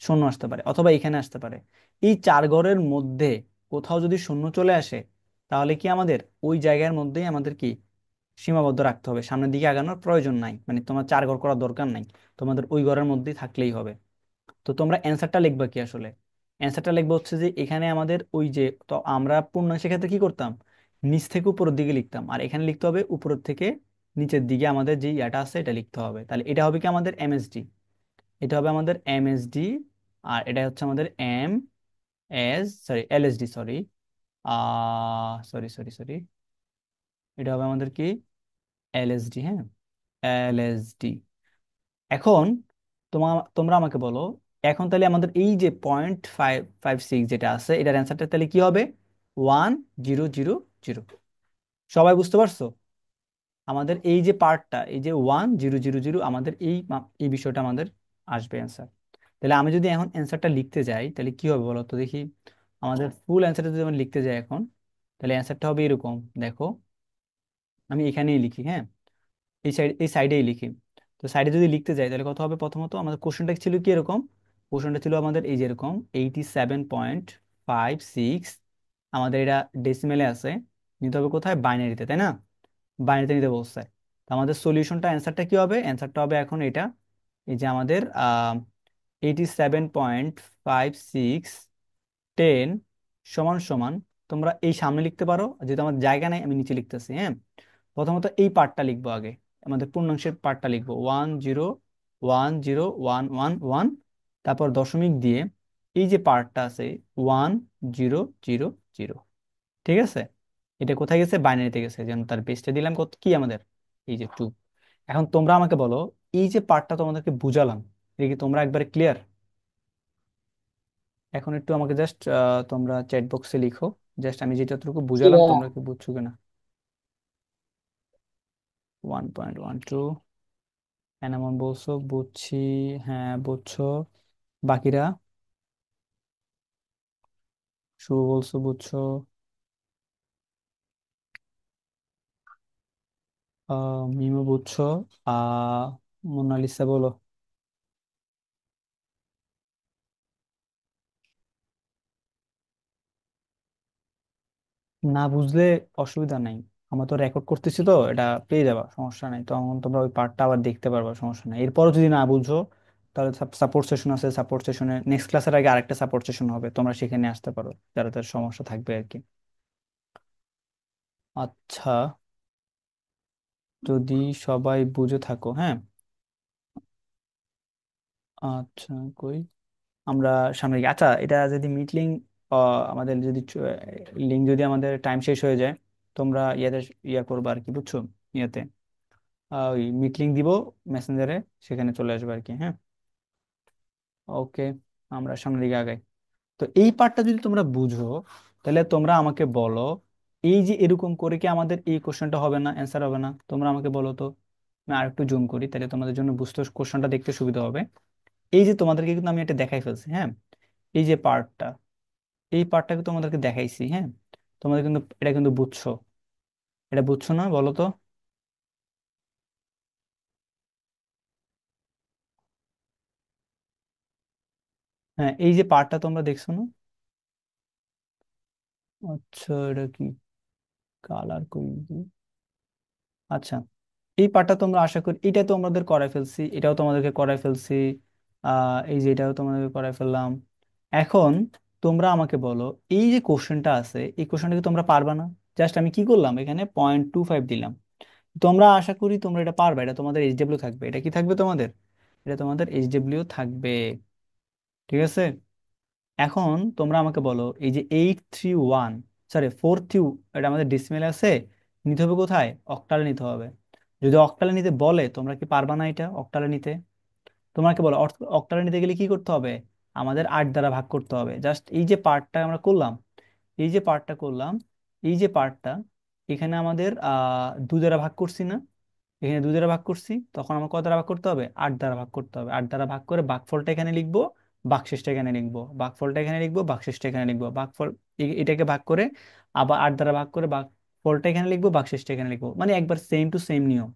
শূন্য আসতে পারে, অথবা এখানে আসতে পারে। এই 4 ঘরের মধ্যে কোথাও যদি শূন্য চলে আসে, তাহলে কি আমাদের ওই জায়গার মধ্যেই আমাদের কি সীমাবদ্ধ রাখতে হবে, সামনের দিকে আগানোর প্রয়োজন নাই, মানে তোমার 4 ঘর করার দরকার নাই, তোমাদের ওই ঘরের মধ্যেই থাকলেই হবে। তো তোমরা অ্যান্সারটা লিখবা কি আসলে, অ্যান্সারটা লিখবা হচ্ছে যে এখানে আমাদের ওই যে, তো আমরা পূর্ণাংশের ক্ষেত্রে কি করতাম, নিচ থেকে উপরের দিকে লিখতাম, আর এখানে লিখতে হবে উপরের থেকে নিচের দিকে, আমাদের যে ইয়াটা আছে এটা লিখতে হবে। তাহলে এটা হবে কি আমাদের এমএসডি, এটা হবে আমাদের এমএসডি। আর এটা হচ্ছে আমাদের LSD, sorry, sorry sorry sorry, এটা হবে আমাদের কি, এলএসডি, হ্যাঁ, এলএসডি। এখন তোমরা আমাকে বলো, এখন তাহলে আমাদের এই যে 0.556 যেটা আছে, এটার অ্যান্সারটা তাহলে কি হবে, 1000। সবাই বুঝতে পারছো? আমাদের এই যে পার্টটা, এই যে 1000, আমাদের এই বিষয়টা আমাদের আসবে অ্যান্সার। তাহলে আমি যদি এখন অ্যান্সারটা লিখতে যাই, তাহলে কি হবে বলো তো দেখি, আমাদের ফুল অ্যান্সারটা যদি আমি লিখতে যাই এখন, তাহলে অ্যান্সারটা হবে এরকম, দেখো, আমি এখানেই লিখি, হ্যাঁ, এই সাইডেই লিখি। তো সাইডে যদি লিখতে যাই তাহলে কত হবে, প্রথমত আমাদের কোশ্চেনটা ছিল কি এরকম, কোশ্চেনটা ছিল আমাদের এই যে এরকম 87.56, আমাদের এটা ডেসিমেলে আছে, নিতে হবে কোথায়, বাইনারিতে, তাই না, বাইনারিতে নিতে বলছে। তো আমাদের সলিউশনটা, অ্যান্সারটা কি হবে, অ্যান্সারটা হবে এখন এটা, এই যে আমাদের 87.56 টেন সমান সমান, তোমরা এই সামনে লিখতে পারো, যেহেতু আমার জায়গা নাই আমি নিচে লিখতেছি, হ্যাঁ। প্রথমত এই পার্টটা লিখবো আগে, আমাদের পূর্ণাংশের পার্টটা লিখবো 1 0 1 0 1 1 1, তারপর দশমিক দিয়ে এই যে পার্টটা আছে 1 0 0 0। ঠিক আছে, এটা কোথায় গেছে? বাইনারিতে গেছে, যেন তার বেসটা দিলাম কত কি আমাদের, এই যে 2। এখন তোমরা আমাকে বলো, এই যে পার্টটা তোমাদেরকে বুঝালাম, এটা কি তোমরা একবারে ক্লিয়ার? এখন একটু আমাকে জাস্ট তোমরা চ্যাট বক্সে লিখো, জাস্ট আমি যেটাটুকু জি বুঝালাম ভাইয়া। তোমরা কি বুঝছো কিনা। 1.12, এমন বলছো বুঝছি, হ্যাঁ বুঝছো। বাকিরা? শুভ বলছো বুঝছো, মিমো বুঝছো, আহ মোনালিসা বলো। না বুঝলে অসুবিধা নাই, আমরা তো রেকর্ড করতেছি, তো এটা পেয়ে যাবা, সমস্যা নাই, তখন তোমরা ওই পার্টটা আবার দেখতে পারবা, সমস্যা নাই। এরপরও যদি না বুঝো, তাহলে সাপোর্ট সেশন আছে, সাপোর্ট সেশনে নেক্সট ক্লাসের আগে আরেকটা সাপোর্ট সেশন হবে, তোমরা সেখানে আসতে পারো যারা তার সমস্যা থাকবে আর কি। আচ্ছা, যদি সবাই বুঝে থাকো, হ্যাঁ। আচ্ছা, কই আমরা সামনে গিয়ে, আচ্ছা এটা যদি মিট লিঙ্ক, আমাদের যদি লিঙ্ক যদি আমাদের টাইম শেষ হয়ে যায়, তোমরা ইয়াতে ইয়া করবা আর কি, বুঝছো, ইয়াতে ওই মিট লিঙ্ক দিব মেসেঞ্জারে, সেখানে চলে আসবে আর কি, হ্যাঁ। ওকে, আমরা সামনের দিকে আগাই। তো এই পার্টটা যদি তোমরা বুঝো, তাহলে তোমরা আমাকে বলো, এই যে এরকম করে কি আমাদের এই কোশ্চেনটা হবে না, অ্যান্সার হবে না? তোমরা আমাকে বলো তো। আমি আর একটু জুম করি, তাহলে তোমাদের জন্য বুঝতে কোশ্চেনটা দেখতে সুবিধা হবে। এই যে তোমাদেরকে কিন্তু আমি এটা দেখাই ফেলছি, হ্যাঁ। এই যে পার্টটা, এই পার্টটাকে তোমাদেরকে দেখাইছি, হ্যাঁ। তোমাদের কিন্তু এটা কিন্তু বুঝছো, এটা বুঝছো না বলো তো? হ্যাঁ, এই যে পার্টটা তোমরা দেখছো না? আচ্ছা, এটা কি কালার করি? আচ্ছা, এই পার্টটা তোমরা আশা করি এটা তো আমাদের করাই ফেলছি, এটাও তোমাদেরকে করাই ফেলছি, এই যে এটাও তোমাদেরকে করাই ফেললাম। এখন তোমরা আমাকে বলো, এই যে কোশ্চেনটা আছে, এই কোশ্চেনটা কি তোমরা পারবা না? জাস্ট আমি কি করলাম, এখানে 0.25 দিলাম। তোমরা আশা করি তোমরা এটা পারবে, এটা তোমাদের এইচডব্লিউ থাকবে, এটা কি থাকবে তোমাদের? এটা তোমাদের এইচডব্লিউ থাকবে, ঠিক আছে। এখন তোমরা আমাকে বলো, এই যে 831, সরি 4 এটা আমাদের ডিসিমেল আছে, নিতে হবে কোথায়? অক্টালে নিতে হবে। যদি অক্টালে নিতে বলে, তোমরা কি পারবা না এটা অক্টালে নিতে? তোমাকে বলো অক্টালে নিতে গেলে কি করতে হবে? আমাদের 8 দ্বারা ভাগ করতে হবে। জাস্ট এই যে পার্টটা আমরা করলাম, এই যে পার্টটা করলাম, এই যে পার্টটা, এখানে আমাদের 2 দ্বারা ভাগ করছি না? এখানে 2 দ্বারা ভাগ করছি, তখন আমার কত দ্বারা ভাগ করতে হবে? 8 দ্বারা ভাগ করতে হবে। 8 দ্বারা ভাগ করে ভাগফলটা এখানে লিখবো, ভাগশেষটা এখানে লিখবো, ভাগফলটা এখানে লিখবো, ভাগশেষটা এখানে লিখবো, ভাগফল এটাকে ভাগ করে আবার 8 দ্বারা ভাগ করে ভাগফলটা এখানে লিখবো, ভাগশেষটা এখানে লিখবো, মানে একবার সেম টু সেম নিয়ম,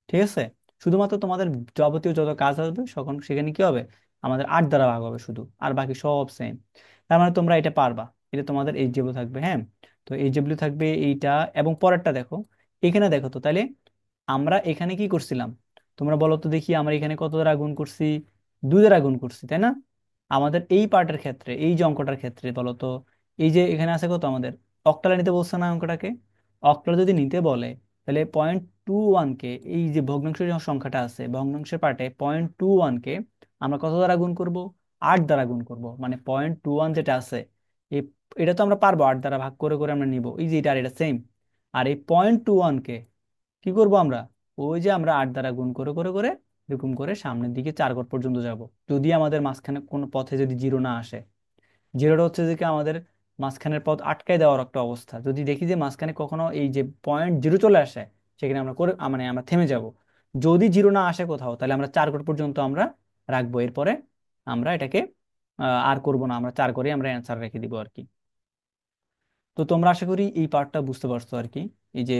ঠিক আছে। শুধুমাত্র তোমাদের যাবতীয় যত কাজ আসবে তখন সেখানে কি হবে? আমাদের 8 দ্বারা ভাগ হবে শুধু, আর বাকি সব সেম। তার মানে তোমরা এটা পারবা, এটা তোমাদের এইচডব্লিউ থাকবে, হ্যাঁ। তো এইচডব্লিউ থাকবে এইটা, এবং পরেরটা দেখো, এখানে দেখো তো তাহলে, আমরা এখানে কি করছিলাম? তোমরা বলো তো দেখি, আমরা এখানে কত দ্বারা গুণ করছি? 2 দ্বারা গুণ করছি, তাই না? আমাদের এই পার্টের ক্ষেত্রে, এই যে অঙ্কটার ক্ষেত্রে বলো তো, এই যে এখানে আছে কত আমাদের, অক্টালে নিতে বলছে না অঙ্কটাকে? অক্টালে যদি নিতে বলে, তাহলে 0.21 কে, এই যে ভগ্নাংশের যে সংখ্যাটা আছে ভগ্নাংশের পার্টে 0.21 কে আমরা কত দ্বারা গুণ করব? 8 দ্বারা গুণ করব, মানে 0.21 যেটা আছে, এই এটা তো আমরা পারবো 8 দ্বারা ভাগ করে করে আমরা নিব, এই যে এটা আর এটা সেম। আর এই 0.21 কে কি করব আমরা? ওই যে আমরা 8 দ্বারা গুণ করে করে করে এরকম করে সামনের দিকে 4 ঘর পর্যন্ত যাব, যদি আমাদের মাঝখানে কোনো পথে যদি জিরো না আসে। জিরোটা হচ্ছে যে কি আমাদের মাঝখানের পথ আটকায় দেওয়ার একটা অবস্থা, যদি দেখি যে মাঝখানে কখনো এই যে 0.0 চলে আসে, সেখানে আমরা করে মানে আমরা থেমে যাব। যদি জিরো না আসে কোথাও, তাহলে আমরা 4 ঘর পর্যন্ত আমরা রাখবো, এরপরে আমরা এটাকে আর করব না, আমরা 4 করে আমরা অ্যান্সার রেখে দিব আর কি। তো তোমরা আশা করি এই পার্টটা বুঝতে পারছো আর কি, এই যে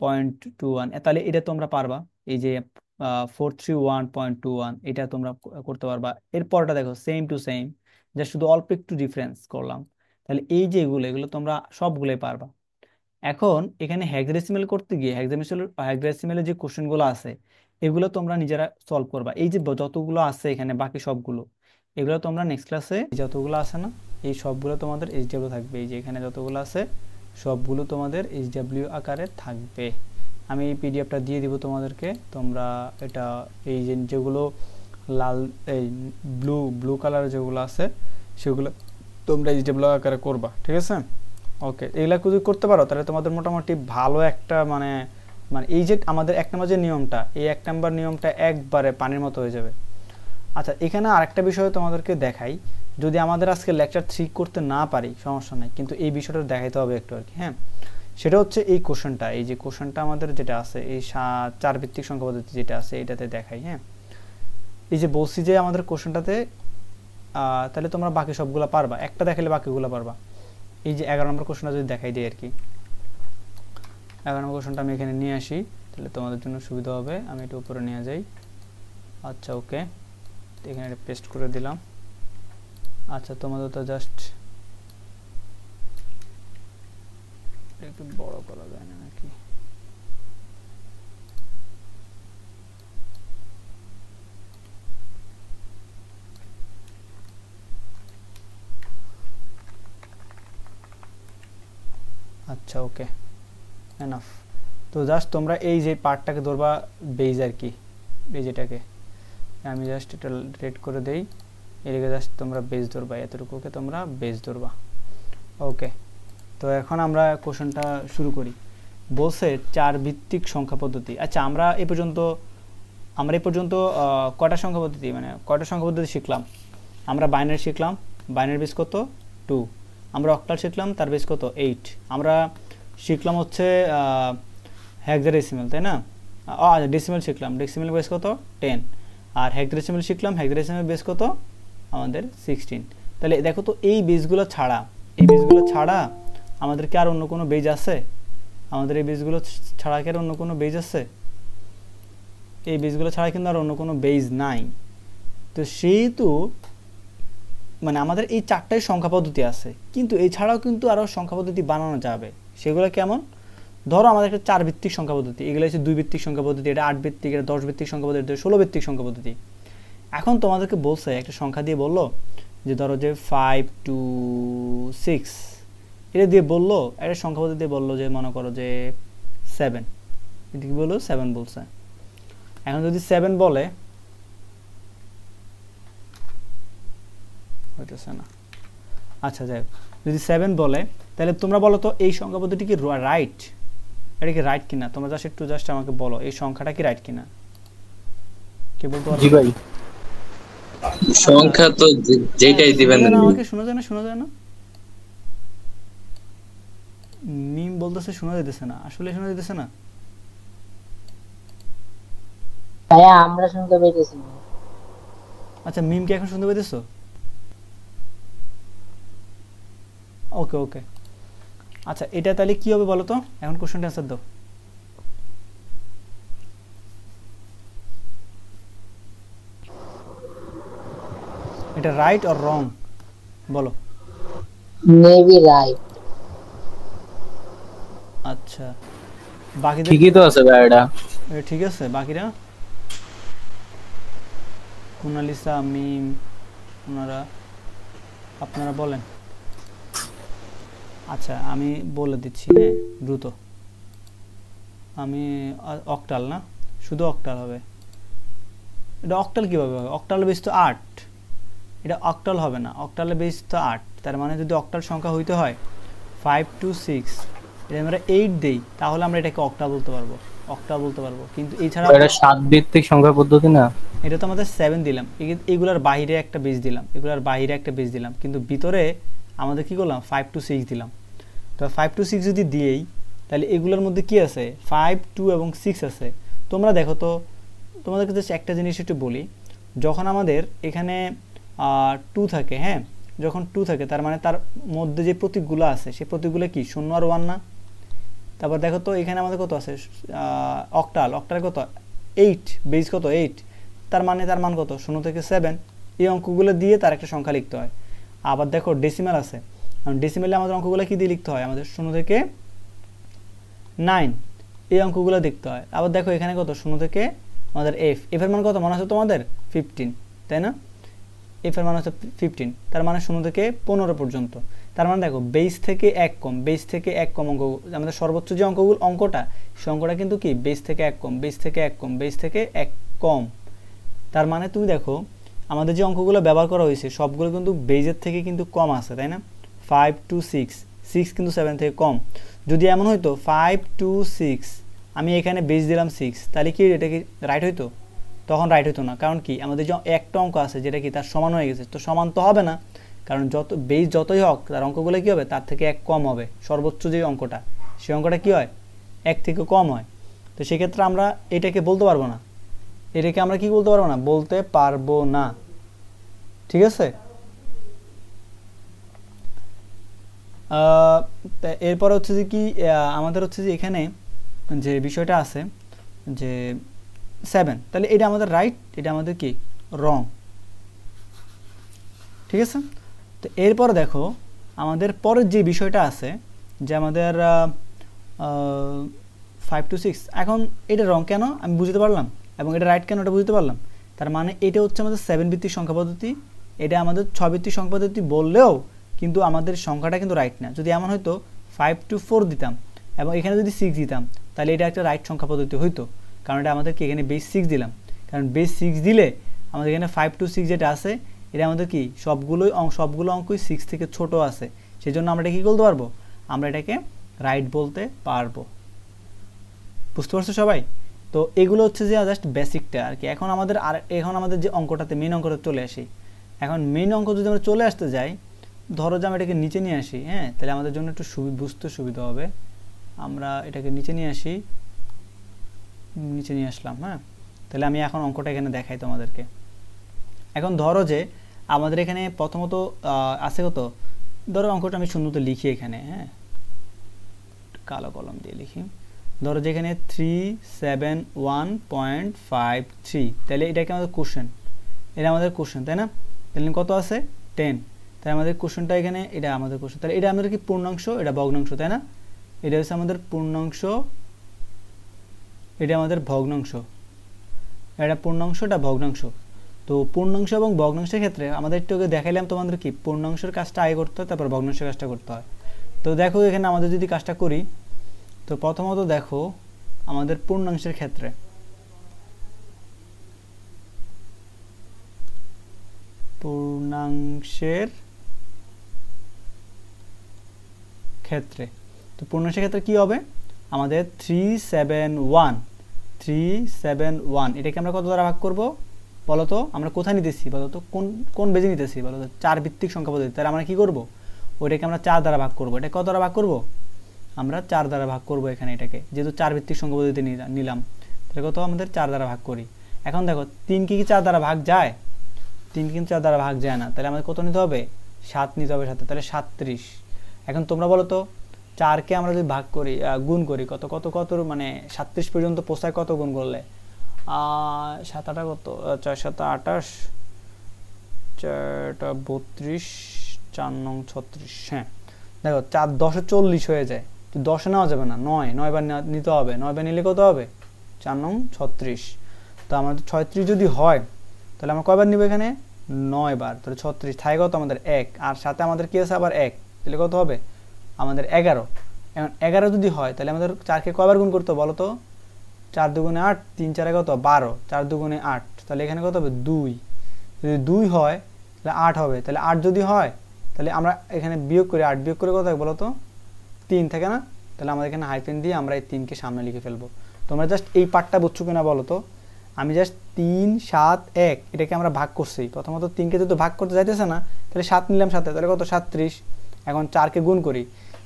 0.21, তাহলে এটা তোমরা পারবা। এই যে 431.21, এটা তোমরা করতে পারবা। এরপরটা দেখো সেম টু সেম, যা শুধু অল্প একটু ডিফারেন্স করলাম। তাহলে এই যে এগুলো এগুলো তোমরা সবগুলোই পারবা। এখন এখানে হেক্সাডেসিমেল করতে গিয়ে হেক্সাডেসিমেলের যে কোশ্চেন গুলো আছে, এগুলো তোমরা নিজেরা সলভ করবা, এই যে যতগুলো আছে এখানে বাকি সবগুলো, এগুলো তোমরা নেক্সট ক্লাসে যতগুলো আছে না এই সবগুলো তোমাদের এইচডব্লিউ থাকবে, এই যে এখানে যতগুলো আছে সবগুলো তোমাদের এইচডব্লিউ আকারে থাকবে। আমি এই পিডিএফটা দিয়ে দিব তোমাদেরকে, তোমরা এটা এই যে যেগুলো লাল এই ব্লু ব্লু কালার যেগুলো আছে সেগুলো তোমরা এইচডব্লিউ আকারে করবা, ঠিক আছে? ওকে, এগুলা যদি করতে পারো তাহলে তোমাদের মোটামুটি ভালো একটা মানে মানে এই যে আমাদের 1 নম্বর যে নিয়মটা, এই 1 নম্বর নিয়মটা একবারে পানির মতো হয়ে যাবে। আচ্ছা, এখানে আরেকটা বিষয় তোমাদেরকে দেখাই, যদি আমাদের আজকে লেকচার 3 করতে না পারি সমস্যা নাই, কিন্তু এই বিষয়টা দেখাইতে হবে একটু আর কি। হ্যাঁ, সেটা হচ্ছে এই কোশ্চেনটা, এই যে কোশ্চেনটা আমাদের যেটা আছে এই 4 ভিত্তিক সংখ্যা পদ্ধতি যেটা আছে এটাতে দেখাই। হ্যাঁ, এই যে বলছি যে আমাদের কোশ্চেনটাতে তাহলে তোমরা বাকি সবগুলো পারবা, একটা দেখালে বাকিগুলো পারবা। এই যে 11 নম্বর কোশ্চেনটা যদি দেখাই দিই আর কি, 11 নম্বর কোশ্চেনটা আমি এখানে নিয়ে আসি তাহলে তোমাদের জন্য সুবিধা হবে। আমি এটা উপরে নিয়ে যাই। আচ্ছা ওকে, এখানে পেস্ট করে দিলাম। আচ্ছা, তোমাদের তো জাস্ট একটু বড় করা যায় না নাকি? আচ্ছা ওকে, এনাফ। তো জাস্ট তোমরা এই যে পার্টটাকে ধরবা বেজ আর কি, এই যেটাকে আমি জাস্ট এটা রেড করে দেই, এদিকে জাস্ট তোমরা বেজ ধরবা, এতটুকুকে তোমরা বেজ ধরবা। ওকে, তো এখন আমরা কোশ্চেনটা শুরু করি। বলছে 4 ভিত্তিক সংখ্যা পদ্ধতি। আচ্ছা, আমরা এই পর্যন্ত কয়টা সংখ্যা পদ্ধতি মানে কয়টা সংখ্যা পদ্ধতি শিখলাম? আমরা বাইনারি শিখলাম, বাইনারি বেস কত 2। আমরা অক্টাল শিখলাম, তার বেস কত 8। আমরা শিখলাম হচ্ছে হেক্সাডেসিমাল, তাই না? ডেসিমাল শিখলাম, ডেসিমাল বেস কত 10। আর হেক্সাডেসিমাল শিখলাম, হেক্সাডেসিমাল বেস কত আমাদের 16। তাহলে দেখো তো এই বেসগুলো ছাড়া আমাদের কি আর অন্য কোনো বেজ আছে? আমাদের এই বেসগুলো ছাড়া কি আর অন্য কোনো বেজ আছে? এই বেসগুলো ছাড়া কিন্তু আর অন্য কোনো বেজ নাই। তো সেহেতু মানে আমাদের এই 4টাই সংখ্যা পদ্ধতি আছে, কিন্তু এছাড়াও কিন্তু আরও সংখ্যা পদ্ধতি বানানো যাবে। সেগুলো কেমন? ধরো আমাদের একটা 4 ভিত্তিক সংখ্যা পদ্ধতি, এগুলো হচ্ছে 2 ভিত্তিক সংখ্যা পদ্ধতি, এটা 8 ভিত্তিক, এটা 10 ভিত্তিক সংখ্যা পদ্ধতি, 16 ভিত্তিক সংখ্যা পদ্ধতি। এখন তোমাদেরকে বলছে একটা সংখ্যা দিয়ে বললো যে ধরো যে 5 to 6, এটা দিয়ে বললো একটা সংখ্যা পদ্ধতি দিয়ে বললো যে মনে করো যে 7, এটা কি বললো 7 বলছে। এখন যদি 7 বলে, হইতেছে না, আচ্ছা যাই, যদি 7 বলে তাহলে তোমরা বলো তো এই সংখ্যা পদ্ধতি কি রাইট? এটা কি রাইট কিনা? তোমরা জাস্ট আমাকে বলো এই সংখ্যাটা কি রাইট কিনা, কে বলতে পারবে? জি ভাই, সংখ্যা তো যেটাই দিবেন না। আমাকে শোনা যায় না, মিম বলতেছে শোনা যাইতেছে না, আসলে শোনা যাইতেছে না ভাইয়া, আমরা শুনতে পাইতেছি না। আচ্ছা, মিম কি এখন শুনতে পাইতেছো? ওকে ওকে, আচ্ছা এটা তাহলে কি হবে বলো তো, এখন কোশ্চেনটা অ্যান্সার দাও। এটা রাইট অর রং বলো। Maybe right. আচ্ছা, বাকিদের ঠিকই তো আছে ভাই, এটা ঠিক আছে? বাকিরা মোনালিসা, মিম, আপনারা বলেন। আচ্ছা আমি বলে দিচ্ছি, হ্যাঁ দ্রুত। আমি অক্টাল না, শুধু অক্টাল হবে। এটা অক্টাল কীভাবে হবে? অক্টাল বেস তো 8, এটা অক্টাল হবে না, অক্টালের বেস তো 8। তার মানে যদি অক্টাল সংখ্যা হইতে হয় 5 to 6, এটা আমরা 8 দেই তাহলে আমরা এটাকে অক্টাল বলতে পারবো। কিন্তু এছাড়া এটা 7 ভিত্তিক সংখ্যা পদ্ধতি না? এটা তো আমাদের 7 দিলাম, এগুলার বাইরে একটা বেস দিলাম, কিন্তু ভিতরে আমাদের কি করলাম 5 to 6 দিলাম। তো 5 to 6 যদি দিয়েই তাহলে এগুলোর মধ্যে কি আছে 5, 2 এবং 6 আছে। তোমরা দেখো তো, তোমাদেরকে জাস্ট একটা জিনিস একটু বলি, যখন আমাদের এখানে 2 থাকে, হ্যাঁ যখন 2 থাকে তার মানে তার মধ্যে যে প্রতীকগুলো আছে সেই প্রতীকগুলো কি 0 আর 1 না? তারপর দেখো তো এখানে আমাদের কত আছে অক্টাল কত 8, বেস কত 8, তার মান কত 0 থেকে 7। এই অঙ্কগুলো দিয়ে তার একটা সংখ্যা লিখতে হয়। আবার দেখো ডেসিমাল আছে, ডেসিমালে আমাদের অঙ্কগুলো কি দিয়ে লিখতে হয়? আমাদের 0 থেকে 9, এই অঙ্কগুলো দেখতে হয়। আবার দেখো এখানে কত 0 থেকে আমাদের এফ এর মান কত মনে আছে তোমাদের 15, তাই না? এফ এর মান হচ্ছে 15, তার মানে 0 থেকে 15 পর্যন্ত। তার মানে দেখো বেস থেকে 1 কম, বেস থেকে 1 কম অঙ্ক, আমাদের সর্বোচ্চ যে অঙ্কটা সেই অঙ্কটা কিন্তু কি বেস থেকে 1 কম, বেস থেকে 1 কম, বেস থেকে 1 কম। তার মানে তুমি দেখো আমাদের যে অঙ্কগুলো ব্যবহার করা হয়েছে সবগুলো কিন্তু বেজের থেকে কিন্তু কম আছে, তাই না? 5 to 6, 6 কিন্তু 7 থেকে কম। যদি এমন হইতো 5 to 6 আমি এখানে বেস দিলাম 6, তাহলে কি এটা কি রাইট হইতো? তখন রাইট হইতো না, কারণ কি আমাদের যে একটা অঙ্ক আছে যেটা কি তার সমান হয়ে গেছে, তো সমান তো হবে না, কারণ যত বেস যতই হোক তার অঙ্কগুলো কী হবে, তার থেকে 1 কম হবে। সর্বোচ্চ যে অঙ্কটা সেই অঙ্কটা কী হয়, 1 থেকে কম হয়। তো সেক্ষেত্রে আমরা এটাকে বলতে পারবো না, এটাকে আমরা কি বলতে পারবো না, বলতে পারবো না। ঠিক আছে, এরপর হচ্ছে যে কি আমাদের হচ্ছে যে এখানে যে বিষয়টা আছে যে 7, তাহলে এটা আমাদের রাইট, এটা আমাদের কি রং। ঠিক আছে, তো এরপর দেখো আমাদের পরের যে বিষয়টা আছে যে আমাদের 5 to 6, এখন এটা রং কেন আমি বুঝতে পারলাম, এবং এটা রাইট কেন এটা বুঝতে পারলাম। তার মানে এটা হচ্ছে আমাদের 7 ভিত্তিক সংখ্যা পদ্ধতি, এটা আমাদের 6 ভিত্তিক সংখ্যা পদ্ধতি বললেও কিন্তু আমাদের সংখ্যাটা কিন্তু রাইট না। যদি এমন হয়তো 5 to 4 দিতাম এবং এখানে যদি 6 দিতাম তাহলে এটা একটা রাইট সংখ্যা পদ্ধতি হইতো, কারণ এটা আমাদেরকে এখানে বেস 6 দিলাম, কারণ বেস 6 দিলে আমাদের এখানে 5 to 6 যেটা আছে এটা আমাদের কি সবগুলো অঙ্কই 6 থেকে ছোট আছে, সেই জন্য আমরা এটা কী বলতে পারবো, আমরা এটাকে রাইট বলতে পারবো। বুঝতে পারছো সবাই? তো এগুলো হচ্ছে যে জাস্ট বেসিকটা আর কি। এখন আমাদের যে অঙ্কটাতে মেন অঙ্কটা চলে আসি। এখন মেন অঙ্ক যদি আমরা চলে আসতে যাই, ধরো যে আমরা এটাকে নিচে নিয়ে আসি, হ্যাঁ, তাহলে আমাদের জন্য একটু বুঝতে সুবিধা হবে। আমরা এটাকে নিচে নিয়ে আসি, নিচে নিয়ে আসলাম, হ্যাঁ। তাহলে আমি এখন অঙ্কটা এখানে দেখাই তোমাদেরকে। এখন ধরো যে আমাদের এখানে প্রথমত আছে কত, ধরো অঙ্কটা আমি শূন্যতে লিখি এখানে, হ্যাঁ, কালো কলম দিয়ে লিখি। ধরো যেখানে 371.53, তাহলে এটাকে আমাদের কোশ্চেন, এটা আমাদের কোশ্চেন, তাই না? তাহলে কত আছে 10, তাই আমাদের কোশ্চেনটা এখানে, এটা আমাদের কোশ্চেন। তাহলে এটা আমাদের কি পূর্ণাংশ, এটা ভগ্নাংশ, তাই না? এটা হচ্ছে আমাদের পূর্ণাংশ, এটা আমাদের ভগ্নাংশ, এটা পূর্ণাংশ, এটা ভগ্নাংশ। তো পূর্ণাংশ এবং ভগ্নাংশের ক্ষেত্রে আমাদের একটু দেখাইলাম তোমাদের কি পূর্ণাংশের কাজটা আগে করতে হয়, তারপর ভগ্নাংশের কাজটা করতে হয়। তো দেখো এখানে আমাদের যদি কাজটা করি, তো প্রথমত দেখো আমাদের পূর্ণাংশের ক্ষেত্রে তো পূর্ণাংশের ক্ষেত্রে কি হবে, আমাদের 371 এটাকে আমরা কত দ্বারা ভাগ করব বলো তো? আমরা কোথায় নিতেছি বলো তো, কোন বেজে নিতেছি বলো তো? 4 ভিত্তিক সংখ্যা পদ্ধতি। তাহলে আমরা কি করব, ওইটাকে আমরা 4 দ্বারা ভাগ করব। এটা কত দ্বারা ভাগ করব, আমরা 4 দ্বারা ভাগ করব এখানে এটাকে, যেহেতু 4 ভিত্তিক সংখ্যা পদ্ধতি নিলাম, তাহলে কত আমাদের 4 দ্বারা ভাগ করি। এখন দেখো 3 কি 4 দ্বারা ভাগ যায়? 3 কিন্তু 4 দ্বারা ভাগ যায় না, তাহলে আমাদের কত নিতে হবে, 7 নিতে হবে সাথে, তাহলে 37। এখন তোমরা বলো তো 4কে আমরা যদি ভাগ করি, গুণ করি, কত কত কত মানে 37 পর্যন্ত পৌঁছায় কত গুণ করলে, 7 8 কত, 4 7 28, 4 32, 4 9 36, হ্যাঁ। দেখো 4 10 40 হয়ে যায়, তো 10 নেওয়া যাবে না, 9 বার নিতে হবে। 9 বার নিলে কত হবে, 4 9 36। তো আমাদের 36 যদি হয় তাহলে আমরা কয়বার নিব এখানে, 9 বার। তাহলে 36 থাকে কত আমাদের 1, আর সাথে আমাদের কি আছে আবার 1, তাহলে কত হবে আমাদের 11। এখন 11 যদি হয় তাহলে আমাদের 4কে কয়বার গুণ করতে হবে বলো তো, 4 দুগুণে 8, 3 4 কত 12, 4 দুগুণে 8, তাহলে এখানে কত হবে 2। যদি 2 হয় তাহলে 8 হবে, তাহলে 8 যদি হয় তাহলে আমরা এখানে বিয়োগ করি, 8 বিয়োগ করে কত হবে বলো তো, 3 থাকে না? তাহলে আমাদের এখানে হাইফেন দিয়ে আমরা এই 3কে সামনে লিখে ফেলবো। তোমরা জাস্ট এই পার্টটা বুঝছো কিনা বলো তো? আমি জাস্ট 3 7 1 এটাকে আমরা ভাগ করছি, প্রথমত 3কে যদি ভাগ করতে যাইতেছে না তাহলে 7 নিলাম সাথে, তাহলে কত 37। এখন 4কে গুণ করি,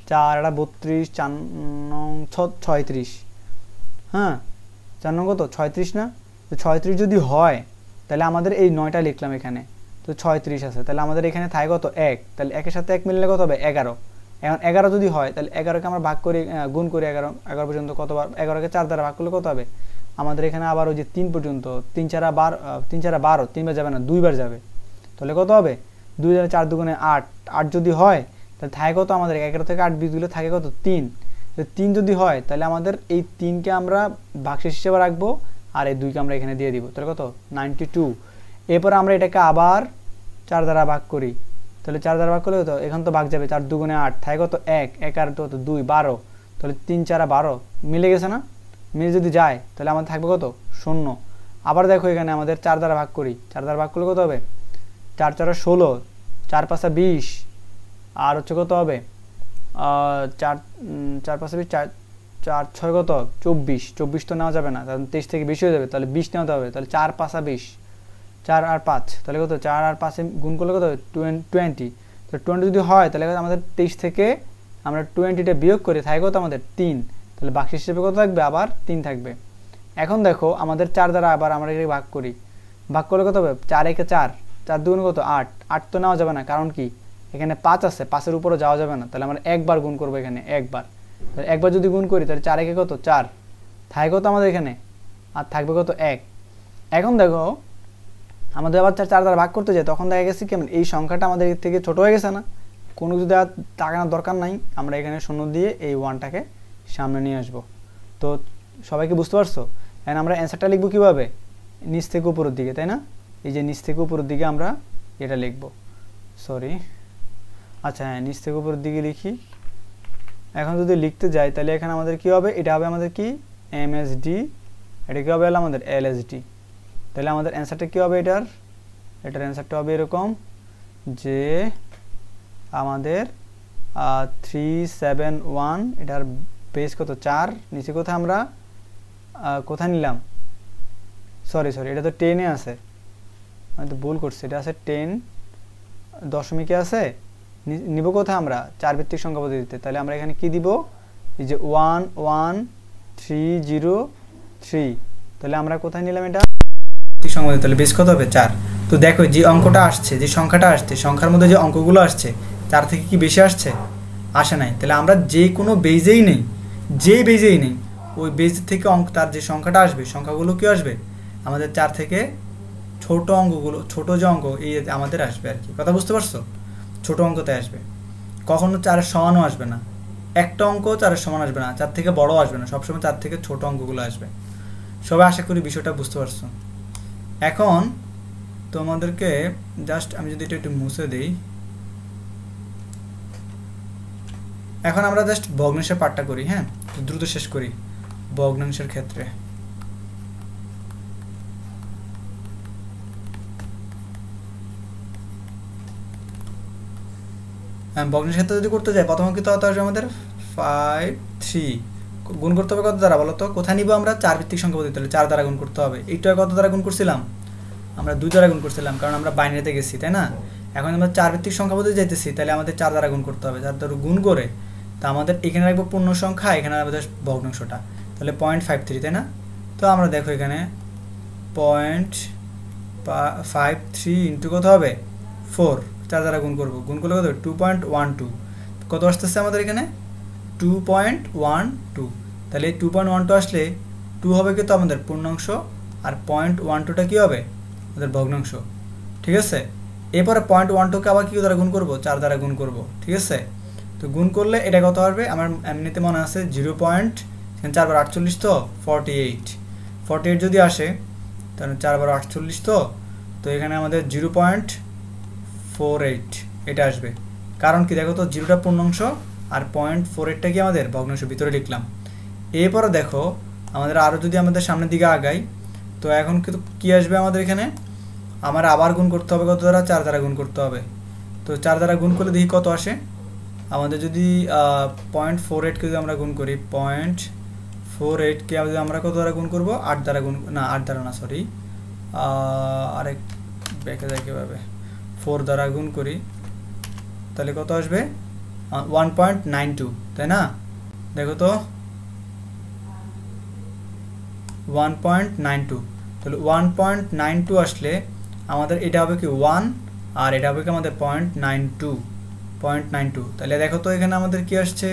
4 32, 4 36, হ্যাঁ, 4 কত 36 না? তো 36 যদি হয় তাহলে আমাদের এই 9টা লিখলাম এখানে, তো 36 আছে, তাহলে আমাদের এখানে থাকে কত 1, তাহলে 1-এর সাথে 1 মিললে কত হবে 11। এখন 11 যদি হয় তাহলে 11কে আমরা ভাগ করি, গুণ করি 11 পর্যন্ত কতবার, 11কে 4 দ্বারা ভাগ করলে কত হবে আমাদের এখানে আবার ওই যে 3 পর্যন্ত, 3 4 12, 3 4 12, 3 বার যাবে না 2 বার যাবে, তাহলে কত হবে 2 4 দুগুণে 8, 8 যদি হয় তাহলে থাকে কত আমাদের 11 থেকে 8 বিয়োগ দিলে থাকে কত 3। 3 যদি হয় তাহলে আমাদের এই 3কে আমরা ভাগশেষ হিসেবে রাখবো, আর এই 2কে আমরা এখানে দিয়ে দিব, তাহলে কত 92। এরপর আমরা এটাকে আবার 4 দ্বারা ভাগ করি, তাহলে 4 দ্বারা ভাগ করলে কত, এখন তো ভাগ যাবে, 4 দুগুণে 8, থাকে কত 1, 1 আর কত 2, 12, তাহলে 3 4 12 মিলে গেছে না? মিলে যদি যায় তাহলে আমাদের থাকবে কত 0। আবার দেখো এখানে আমাদের 4 দ্বারা ভাগ করি, 4 দ্বারা ভাগ করলে কত হবে, 4 4 16, 4 5 20, আর হচ্ছে কত হবে 4 4 5 20, 4 4 6 কত 24, 24 তো নেওয়া যাবে না, কারণ 23 থেকে বেশি হয়ে যাবে, তাহলে 20 নেওয়া হবে, তাহলে 4 5 20, 4 আর 5, তাহলে কত 4 আর 5 গুণ করলে কত হবে 20, তো 20 যদি হয় তাহলে আমাদের 23 থেকে আমরা 20টা বিয়োগ করে থাকে কত আমাদের 3, তাহলে বাক্স হিসেবে কত থাকবে, আবার 3 থাকবে। এখন দেখো আমাদের 4 দ্বারা আবার আমরা এটাকে ভাগ করি, ভাগ করলে কত হবে 4 একে 4, 4 দুগুণে কত 8, 8 তো নেওয়া যাবে না, কারণ কি এখানে 5 আছে, 5-এর উপরে যাওয়া যাবে না, তাহলে আমরা একবার গুণ করবো, এখানে একবার, তাহলে একবার যদি গুণ করি তাহলে 4 একে কত 4, থাকে কত আমাদের এখানে, আর থাকবে কত 1। এখন দেখো আমাদের আবার 4 দ্বারা ভাগ করতে যাই, তখন দেখা গেছে কেমন এই সংখ্যাটা আমাদের এর থেকে ছোট হয়ে গেছে না, কোনো কিছু দেওয়ার তাকানোর দরকার নাই, আমরা এখানে 0 দিয়ে এই 1টাকে সামনে নিয়ে আসবো। তো সবাইকে বুঝতে পারছো? এখন আমরা অ্যান্সারটা লিখবো কীভাবে, নিচ থেকে উপরের দিকে, তাই না? এই যে নিচ থেকে উপরের দিকে আমরা এটা লিখবো, সরি, আচ্ছা হ্যাঁ নিচ থেকে উপরের দিকে লিখি। এখন যদি লিখতে যাই তাহলে এখানে আমাদের কি হবে, এটা হবে আমাদের কি MSD, এটা কি হবে আমাদের LSD, তাহলে আমাদের অ্যান্সারটা কি হবে, এটার অ্যান্সারটা হবে এরকম যে আমাদের 371, এটার বেস কত 4, নিচে কোথায় আমরা কোথায় নিলাম, সরি এটা তো 10-এ আছে, আমি তো ভুল করছি, এটা আছে 10 দশমিকে আছে, নিব কোথায় আমরা 4 ভিত্তিক সংখ্যা পদ্ধতিতে, তাহলে আমরা এখানে কি দিব, এই যে 11303, তাহলে আমরা কোথায় নিলাম এটা সংখ্যা, তাহলে বেস কত হবে 4। তো দেখো যে অঙ্কটা আসছে, যে সংখ্যাটা আসছে, সংখ্যার মধ্যে যে অঙ্কগুলো আসছে তার থেকে কি বেশি আসছে, আসে নাই, তাহলে আমরা যে কোনো বেজেই নেই, ওই বেজ থেকে অঙ্ক তার যে সংখ্যাটা আসবে, সংখ্যাগুলো কি আসবে আমাদের 4 থেকে ছোট অঙ্কগুলো, ছোট যে অঙ্ক এই আমাদের আসবে আর কি, কথা বুঝতে পারছো? ছোট অঙ্কতে আসবে, কখনো 4-এর সমানও আসবে না, একটা অঙ্ক 4-এর সমান আসবে না, 4 থেকে বড় আসবে না, সবসময় 4 থেকে ছোট অঙ্কগুলো আসবে। সবাই আশা করি বিষয়টা বুঝতে পারছো। এখন তোমাদেরকে জাস্ট আমি যদি এটা একটু মুছে দিই, এখন আমরা জাস্ট ভগ্নাংশের পাঠটা করি, হ্যাঁ দ্রুত শেষ করি। ভগ্নাংশের ক্ষেত্রে ভগ্নাংশের ক্ষেত্রে যদি করতে যাই, প্রথমে কিন্তু হতে আসবে আমাদের 5 3, গুণ করতে হবে কত দ্বারা বলো তো, কোথায় নিব আমরা 4 ভিত্তিক সংখ্যা পদ্ধতি, তাহলে 4 দ্বারা গুণ করতে হবে। এইটা কত দ্বারা গুণ করছিলাম, আমরা 2 দ্বারা গুণ করছিলাম, কারণ আমরা বাইনারিতে গেছি, তাই না? এখন আমরা 4 ভিত্তিক সংখ্যা পদ্ধতি যাইতেছি, তাহলে আমাদের 4 দ্বারা গুণ করতে হবে, 4 দ্বারা গুণ করে তা আমাদের এখানে রাখবো পূর্ণ সংখ্যা, এখানে আমাদের ভগ্নাংশটা, তাহলে 0.53, তাই না? তো আমরা দেখো এখানে 0.53 ইন্টু কত হবে 4, 4 দ্বারা গুণ করবো, গুণ করলে কত 2.12, কত আসতেছে আমাদের এখানে 2.12, তাহলে 2.12 আসলে 2 হবে কিন্তু আমাদের পূর্ণাংশ, আর 0.12টা কি হবে আমাদের ভগ্নাংশ, ঠিক আছে? এরপরে 0.12কে আবার কি দ্বারা গুণ করবো, 4 দ্বারা গুণ করবো, ঠিক আছে? তো গুণ করলে এটা কত হবে, আমার এমনিতে মনে আছে 0.4 বার 48, তো 48 যদি আসে তাহলে 4 বার 48, তো এখানে আমাদের 0.48 এটা আসবে, কারণ কি দেখো তো 0টা পূর্ণাংশ আর 0.48টা কি আমাদের ভগ্নাংশ, ভিতরে লিখলাম। এরপরে দেখো আমাদের আরও যদি আমাদের সামনের দিকে আগাই, তো এখন কিন্তু কি আসবে আমাদের এখানে, আমার আবার গুণ করতে হবে কত দ্বারা, 4 দ্বারা গুণ করতে হবে। তো 4 দ্বারা গুণ করলে দেখি কত আসে আমাদের, যদি 0.48কে যদি আমরা গুণ করি, 0.48কে যদি আমরা কত দ্বারা গুণ করবো, 8 দ্বারা গুণ, না 8 দ্বারা না, সরি আরেক ব্যাকে যায় কীভাবে, 4 দ্বারা গুণ করি, তাহলে কত আসবে 1.92, তাই না? দেখো তো 1.92, তাহলে 1.92 আসলে আমাদের এটা হবে কি 1, আর এটা হবে কি আমাদের 0.92, তাহলে দেখো তো এখানে আমাদের কি আসছে।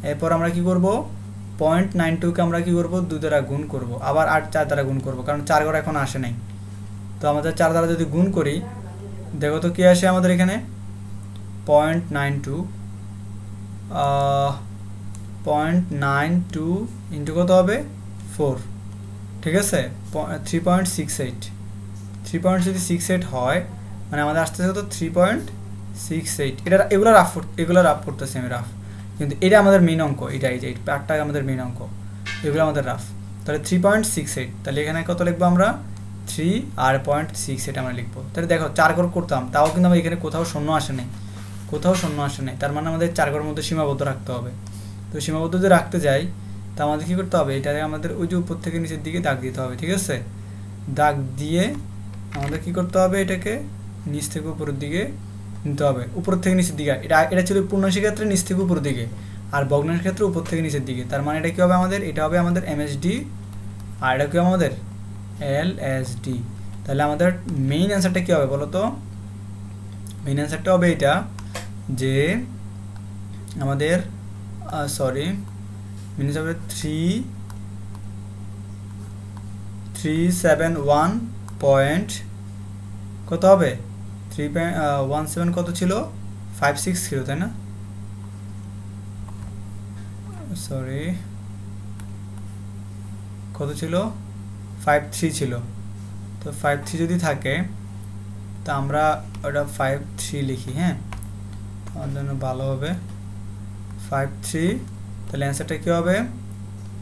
এরপর আমরা কি করব, 0.92কে আমরা কি করব 2 দ্বারা গুণ করব, আবার 4 দ্বারা গুণ করব, কারণ 4 ঘর এখন আসে নাই। তো আমাদের 4 দ্বারা যদি গুণ করি, দেখো তো কি আসে আমাদের এখানে 0.92 ইন্টু কত হবে 4, ঠিক আছে 3.68 যদি 68 হয়, মানে আমাদের আসতেছে কত 3.68। এটা এগুলো রাফ করতেছি আমি রাফ, কিন্তু এটা আমাদের মেইন অঙ্ক, এটা এই যে পার্টটা আমাদের মেইন অঙ্ক, এগুলো আমাদের রাফ। তাহলে 3.68, তাহলে এখানে কত লিখবো আমরা 3 আর 0.68 আমরা লিখবো। তাহলে দেখো 4 ঘর করতাম, তাও কিন্তু আমার এখানে কোথাও শূন্য আসে নাই, তার মানে আমাদের 4 ঘরের মধ্যে সীমাবদ্ধ রাখতে হবে। তো সীমাবদ্ধ যদি রাখতে যাই, তা আমাদের কী করতে হবে, এটাকে আমাদের ওই যে উপর থেকে নিচের দিকে দাগ দিতে হবে, ঠিক আছে? দাগ দিয়ে আমাদের কী করতে হবে, এটাকে নিচ থেকে উপরের দিকে নিতে হবে, উপর থেকে নিচের দিকে। এটা ছিল পূর্ণরাশির ক্ষেত্রে নিচ থেকে উপরের দিকে, আর ভগ্নাংশের ক্ষেত্রে উপর থেকে নিচের দিকে। তার মানে এটা কী হবে আমাদের, এটা হবে আমাদের এমএসডি, আর এটা কী হবে আমাদের এলএসডি। তাহলে আমাদের মেইন অ্যান্সারটা কী হবে বলো তো? মেইন অ্যান্সারটা হবে এটা, যে আমাদের মেইন হবে 371 পয়েন্ট কত হবে, 3.17 কত ছিল, 56 ছিল, তাই না? কত ছিল, 53 ছিল। তো 53 যদি থাকে, তা আমরা ওটা 53 লিখি, হ্যাঁ, আমার জন্য ভালো হবে 53। তাহলে অ্যান্সারটা কী হবে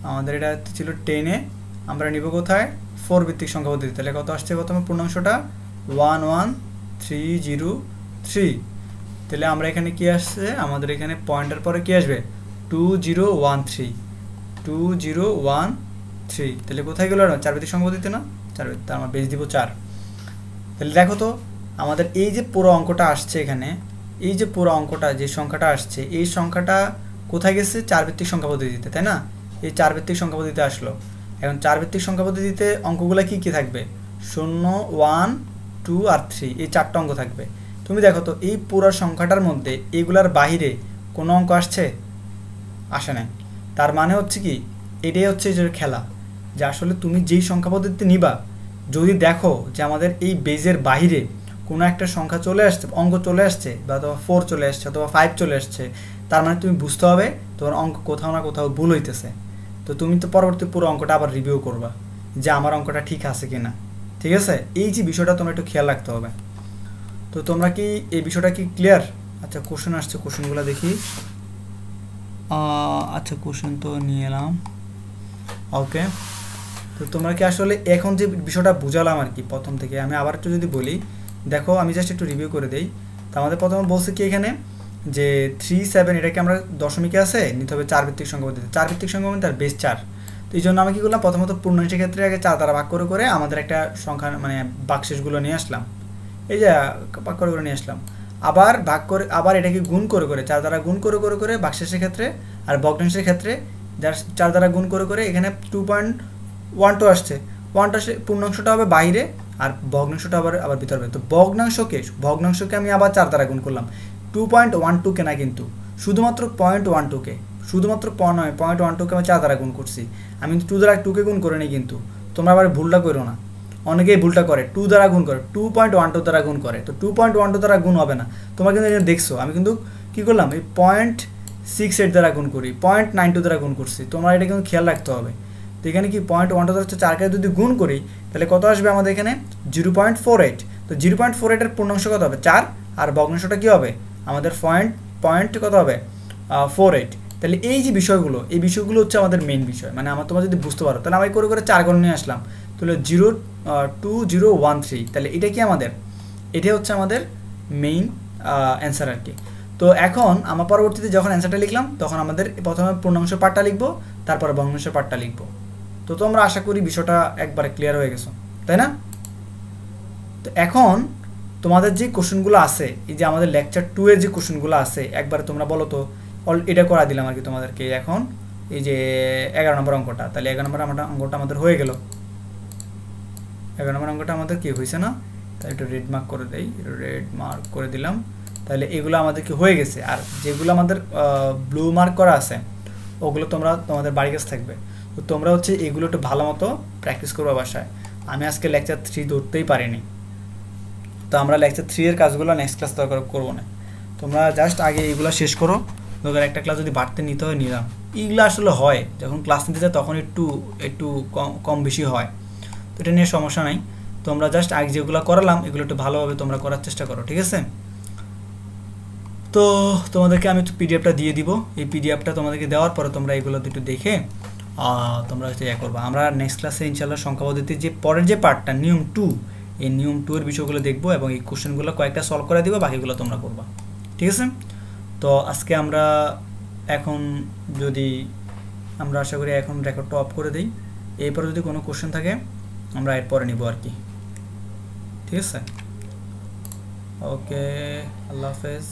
আমাদের, এটা ছিল 10-এ, আমরা নিব কোথায় 4 ভিত্তিক সংখ্যা পদ্ধতি। তাহলে কত আসছে প্রথমে পূর্ণাংশটা 11303। তাহলে আমরা এখানে কি আসছে, আমাদের এখানে পয়েন্টের পরে কি আসবে 2013। তাহলে কোথায় গেল, 4 ভিত্তিক সংখ্যা পদ্ধতি না, 4 ভিত্তিক, তার আমরা বেজ দিব 4। তাহলে দেখো তো আমাদের এই যে পুরো অঙ্কটা আসছে এখানে, এই যে পুরো অঙ্কটা যে সংখ্যাটা আসছে, এই সংখ্যাটা কোথায় গেছে, 4 ভিত্তিক সংখ্যা পদ্ধতিতে, তাই না? এই 4 ভিত্তিক সংখ্যা পদ্ধতিতে আসলো। এখন 4 ভিত্তিক সংখ্যা পদ্ধতিতে অঙ্কগুলো কি কি থাকবে, 0, 1, 2 আর 3, এই 4টা অঙ্ক থাকবে। তুমি দেখো তো এই পুরো সংখ্যাটার মধ্যে এগুলার বাইরে কোনো অঙ্ক আসছে, আসে না। তার মানে হচ্ছে কি, এটাই হচ্ছে যে খেলা, যে আসলে তুমি যেই সংখ্যা পদ্ধতিতে নিবা, যদি দেখো যে আমাদের এই বেজের বাইরে কোনো একটা সংখ্যা চলে আসছে, অঙ্ক চলে আসছে, বা অথবা 4 চলে আসছে, অথবা 5 চলে আসছে, তার মানে তুমি বুঝতে হবে তোমার অঙ্ক কোথাও না কোথাও ভুল হইতেছে। তো তুমি তো পরবর্তী পুরো অঙ্কটা আবার রিভিউ করবা যে আমার অঙ্কটা ঠিক আছে কিনা, ঠিক আছে? এই যে বিষয়টা তোমরা একটু খেয়াল রাখতে হবে। তো তোমরা কি এই বিষয়টা কি ক্লিয়ার? আচ্ছা, কোশ্চেন আসছে, কোশ্চেনগুলো দেখি। আচ্ছা, কোশ্চেন তো নিয়ে এলাম, ওকে। তো তোমরা কি আসলে এখন যে বিষয়টা বুঝালাম আর কি প্রথম থেকে, আমি আবার একটু যদি বলি, দেখো আমি জাস্ট একটু রিভিউ করে দিই। তো আমাদের প্রথমে বলছে কি এখানে, যে 37 এটাকে আমরা দশমিকে আছে নিতে হবে 4 ভিত্তিক সংখ্যা পদ্ধতি। 4 ভিত্তিক সংখ্যা মানে তার বেস 4। তো এই জন্য আমি কী করলাম, প্রথমত পূর্ণরাশির ক্ষেত্রে আগে 4 দ্বারা ভাগ করে করে আমাদের একটা সংখ্যা মানে বাক্সেসগুলো নিয়ে আসলাম, এই যে ভাগ করে করে নিয়ে আসলাম। আবার ভাগ করে আবার এটাকে গুণ করে করে 4 দ্বারা গুণ করে করে করে বাক্সেসের ক্ষেত্রে, আর ভগ্নাংশের ক্ষেত্রে যার 4 দ্বারা গুণ করে করে এখানে 2.12 আসছে। 1টা পূর্ণাংশটা হবে বাইরে, আর ভগ্নাংশটা আবার ভিতরে হবে। তো ভগ্নাংশকে আমি আবার 4 দ্বারা গুণ করলাম, 2.12কে না, কিন্তু শুধুমাত্র 0.12কে, শুধুমাত্র 0.12কে আমি 4 দ্বারা গুণ করছি। আমি 2 দ্বারা 2কে গুণ করে নিই, কিন্তু তোমরা আবার ভুলটা করো না, অনেকেই ভুলটা করে 2 দ্বারা গুণ করে, 2.12 দ্বারা গুণ করে। তো 2.12 দ্বারা গুণ হবে না, তোমরা কিন্তু এটা দেখছো। আমি কিন্তু কী করলাম, এই 0.68 দ্বারা গুণ করি, 0.92 দ্বারা গুণ করছি, তোমরা এটা কিন্তু খেয়াল রাখতে হবে। তো এখানে কি 0.12 দ্বারা 4কে যদি গুণ করি, তাহলে কত আসবে আমাদের এখানে 0.48। তো 0.48-এর পূর্ণাংশ কত হবে 4, আর ভগ্নাংশটা কী হবে আমাদের পয়েন্ট কত হবে 48। তাহলে এই যে বিষয়গুলো, এই বিষয়গুলো হচ্ছে আমাদের মেইন বিষয়। মানে তোমরা যদি বুঝতে পারো, তাহলে আমি করে করে 4 ঘর নিয়ে আসলাম, তাহলে 0.2013। তাহলে এটা কি আমাদের, এটাই হচ্ছে আমাদের মেইন অ্যান্সার আর কি। তো এখন আমার পরবর্তীতে যখন অ্যান্সারটা লিখলাম, তখন আমাদের প্রথমে পূর্ণাংশ পার্টটা লিখবো, তারপরে ভগ্নাংশ পার্টটা লিখবো। তো তোমরা আশা করি বিষয়টা একবারে ক্লিয়ার হয়ে গেছো, তাই না? তো এখন তোমাদের যে কোশ্চেনগুলো আছে, এই যে আমাদের লেকচার 2-এর যে কোশ্চেনগুলো আছে, একবারে তোমরা বলো তো। এটা করা দিলাম আর কি তোমাদেরকে। এখন এই যে 11 নম্বর অঙ্কটা, তাহলে 11 নম্বর অঙ্কটা আমাদের হয়ে গেল। 11 নম্বর অঙ্কটা আমাদের কি হয়েছে না, তাই একটু রেড মার্ক করে দেই, রেড মার্ক করে দিলাম। তাহলে এগুলো আমাদের কি হয়ে গেছে, আর যেগুলো আমাদের ব্লু মার্ক করা আছে ওগুলো তোমাদের বাড়ির কাছে থাকবে। তো তোমরা হচ্ছে এগুলো একটু ভালো মতো প্র্যাকটিস করবো বাসায়। আমি আজকে লেকচার 3 ধরতেই পারিনি, তো আমরা লেকচার 3-এর কাজগুলো নেক্সট ক্লাস দরকার করবো না। তোমরা জাস্ট আগে এইগুলো শেষ করো, দরকার একটা ক্লাস যদি বাড়তে নিতে হয় নিলাম। এইগুলো আসলে হয় যখন ক্লাস নিতে যায়, তখন একটু কম বেশি হয়, তো এটা নিয়ে সমস্যা নাই। তোমরা জাস্ট আগে যেগুলো করালাম এগুলো একটু ভালোভাবে তোমরা করার চেষ্টা করো, ঠিক আছে? তো তোমাদেরকে আমি একটু পিডিএফটা দিয়ে দিব। এই পিডিএফটা তোমাদেরকে দেওয়ার পরে তোমরা এগুলো একটু দেখে তোমরা হচ্ছে ইয়ে করবা। আমরা নেক্সট ক্লাসে ইনশাল্লাহ সংখ্যা পদ্ধতির যে পরের যে পার্টটা নিয়ম 2, এই নিয়ম 2 এর বিষয়গুলো দেখবো এবং এই কোশ্চেনগুলো কয়েকটা সলভ করে দিব, বাকিগুলো তোমরা করবা, ঠিক আছে? তো আজকে আমরা এখন যদি আমরা আশা করি এখন রেকর্ডটা অফ করে দিই। এরপরে যদি কোনো কোশ্চেন থাকে আমরা এরপরে নিব আর কি, ঠিক আছে? ওকে, আল্লাহ হাফেজ।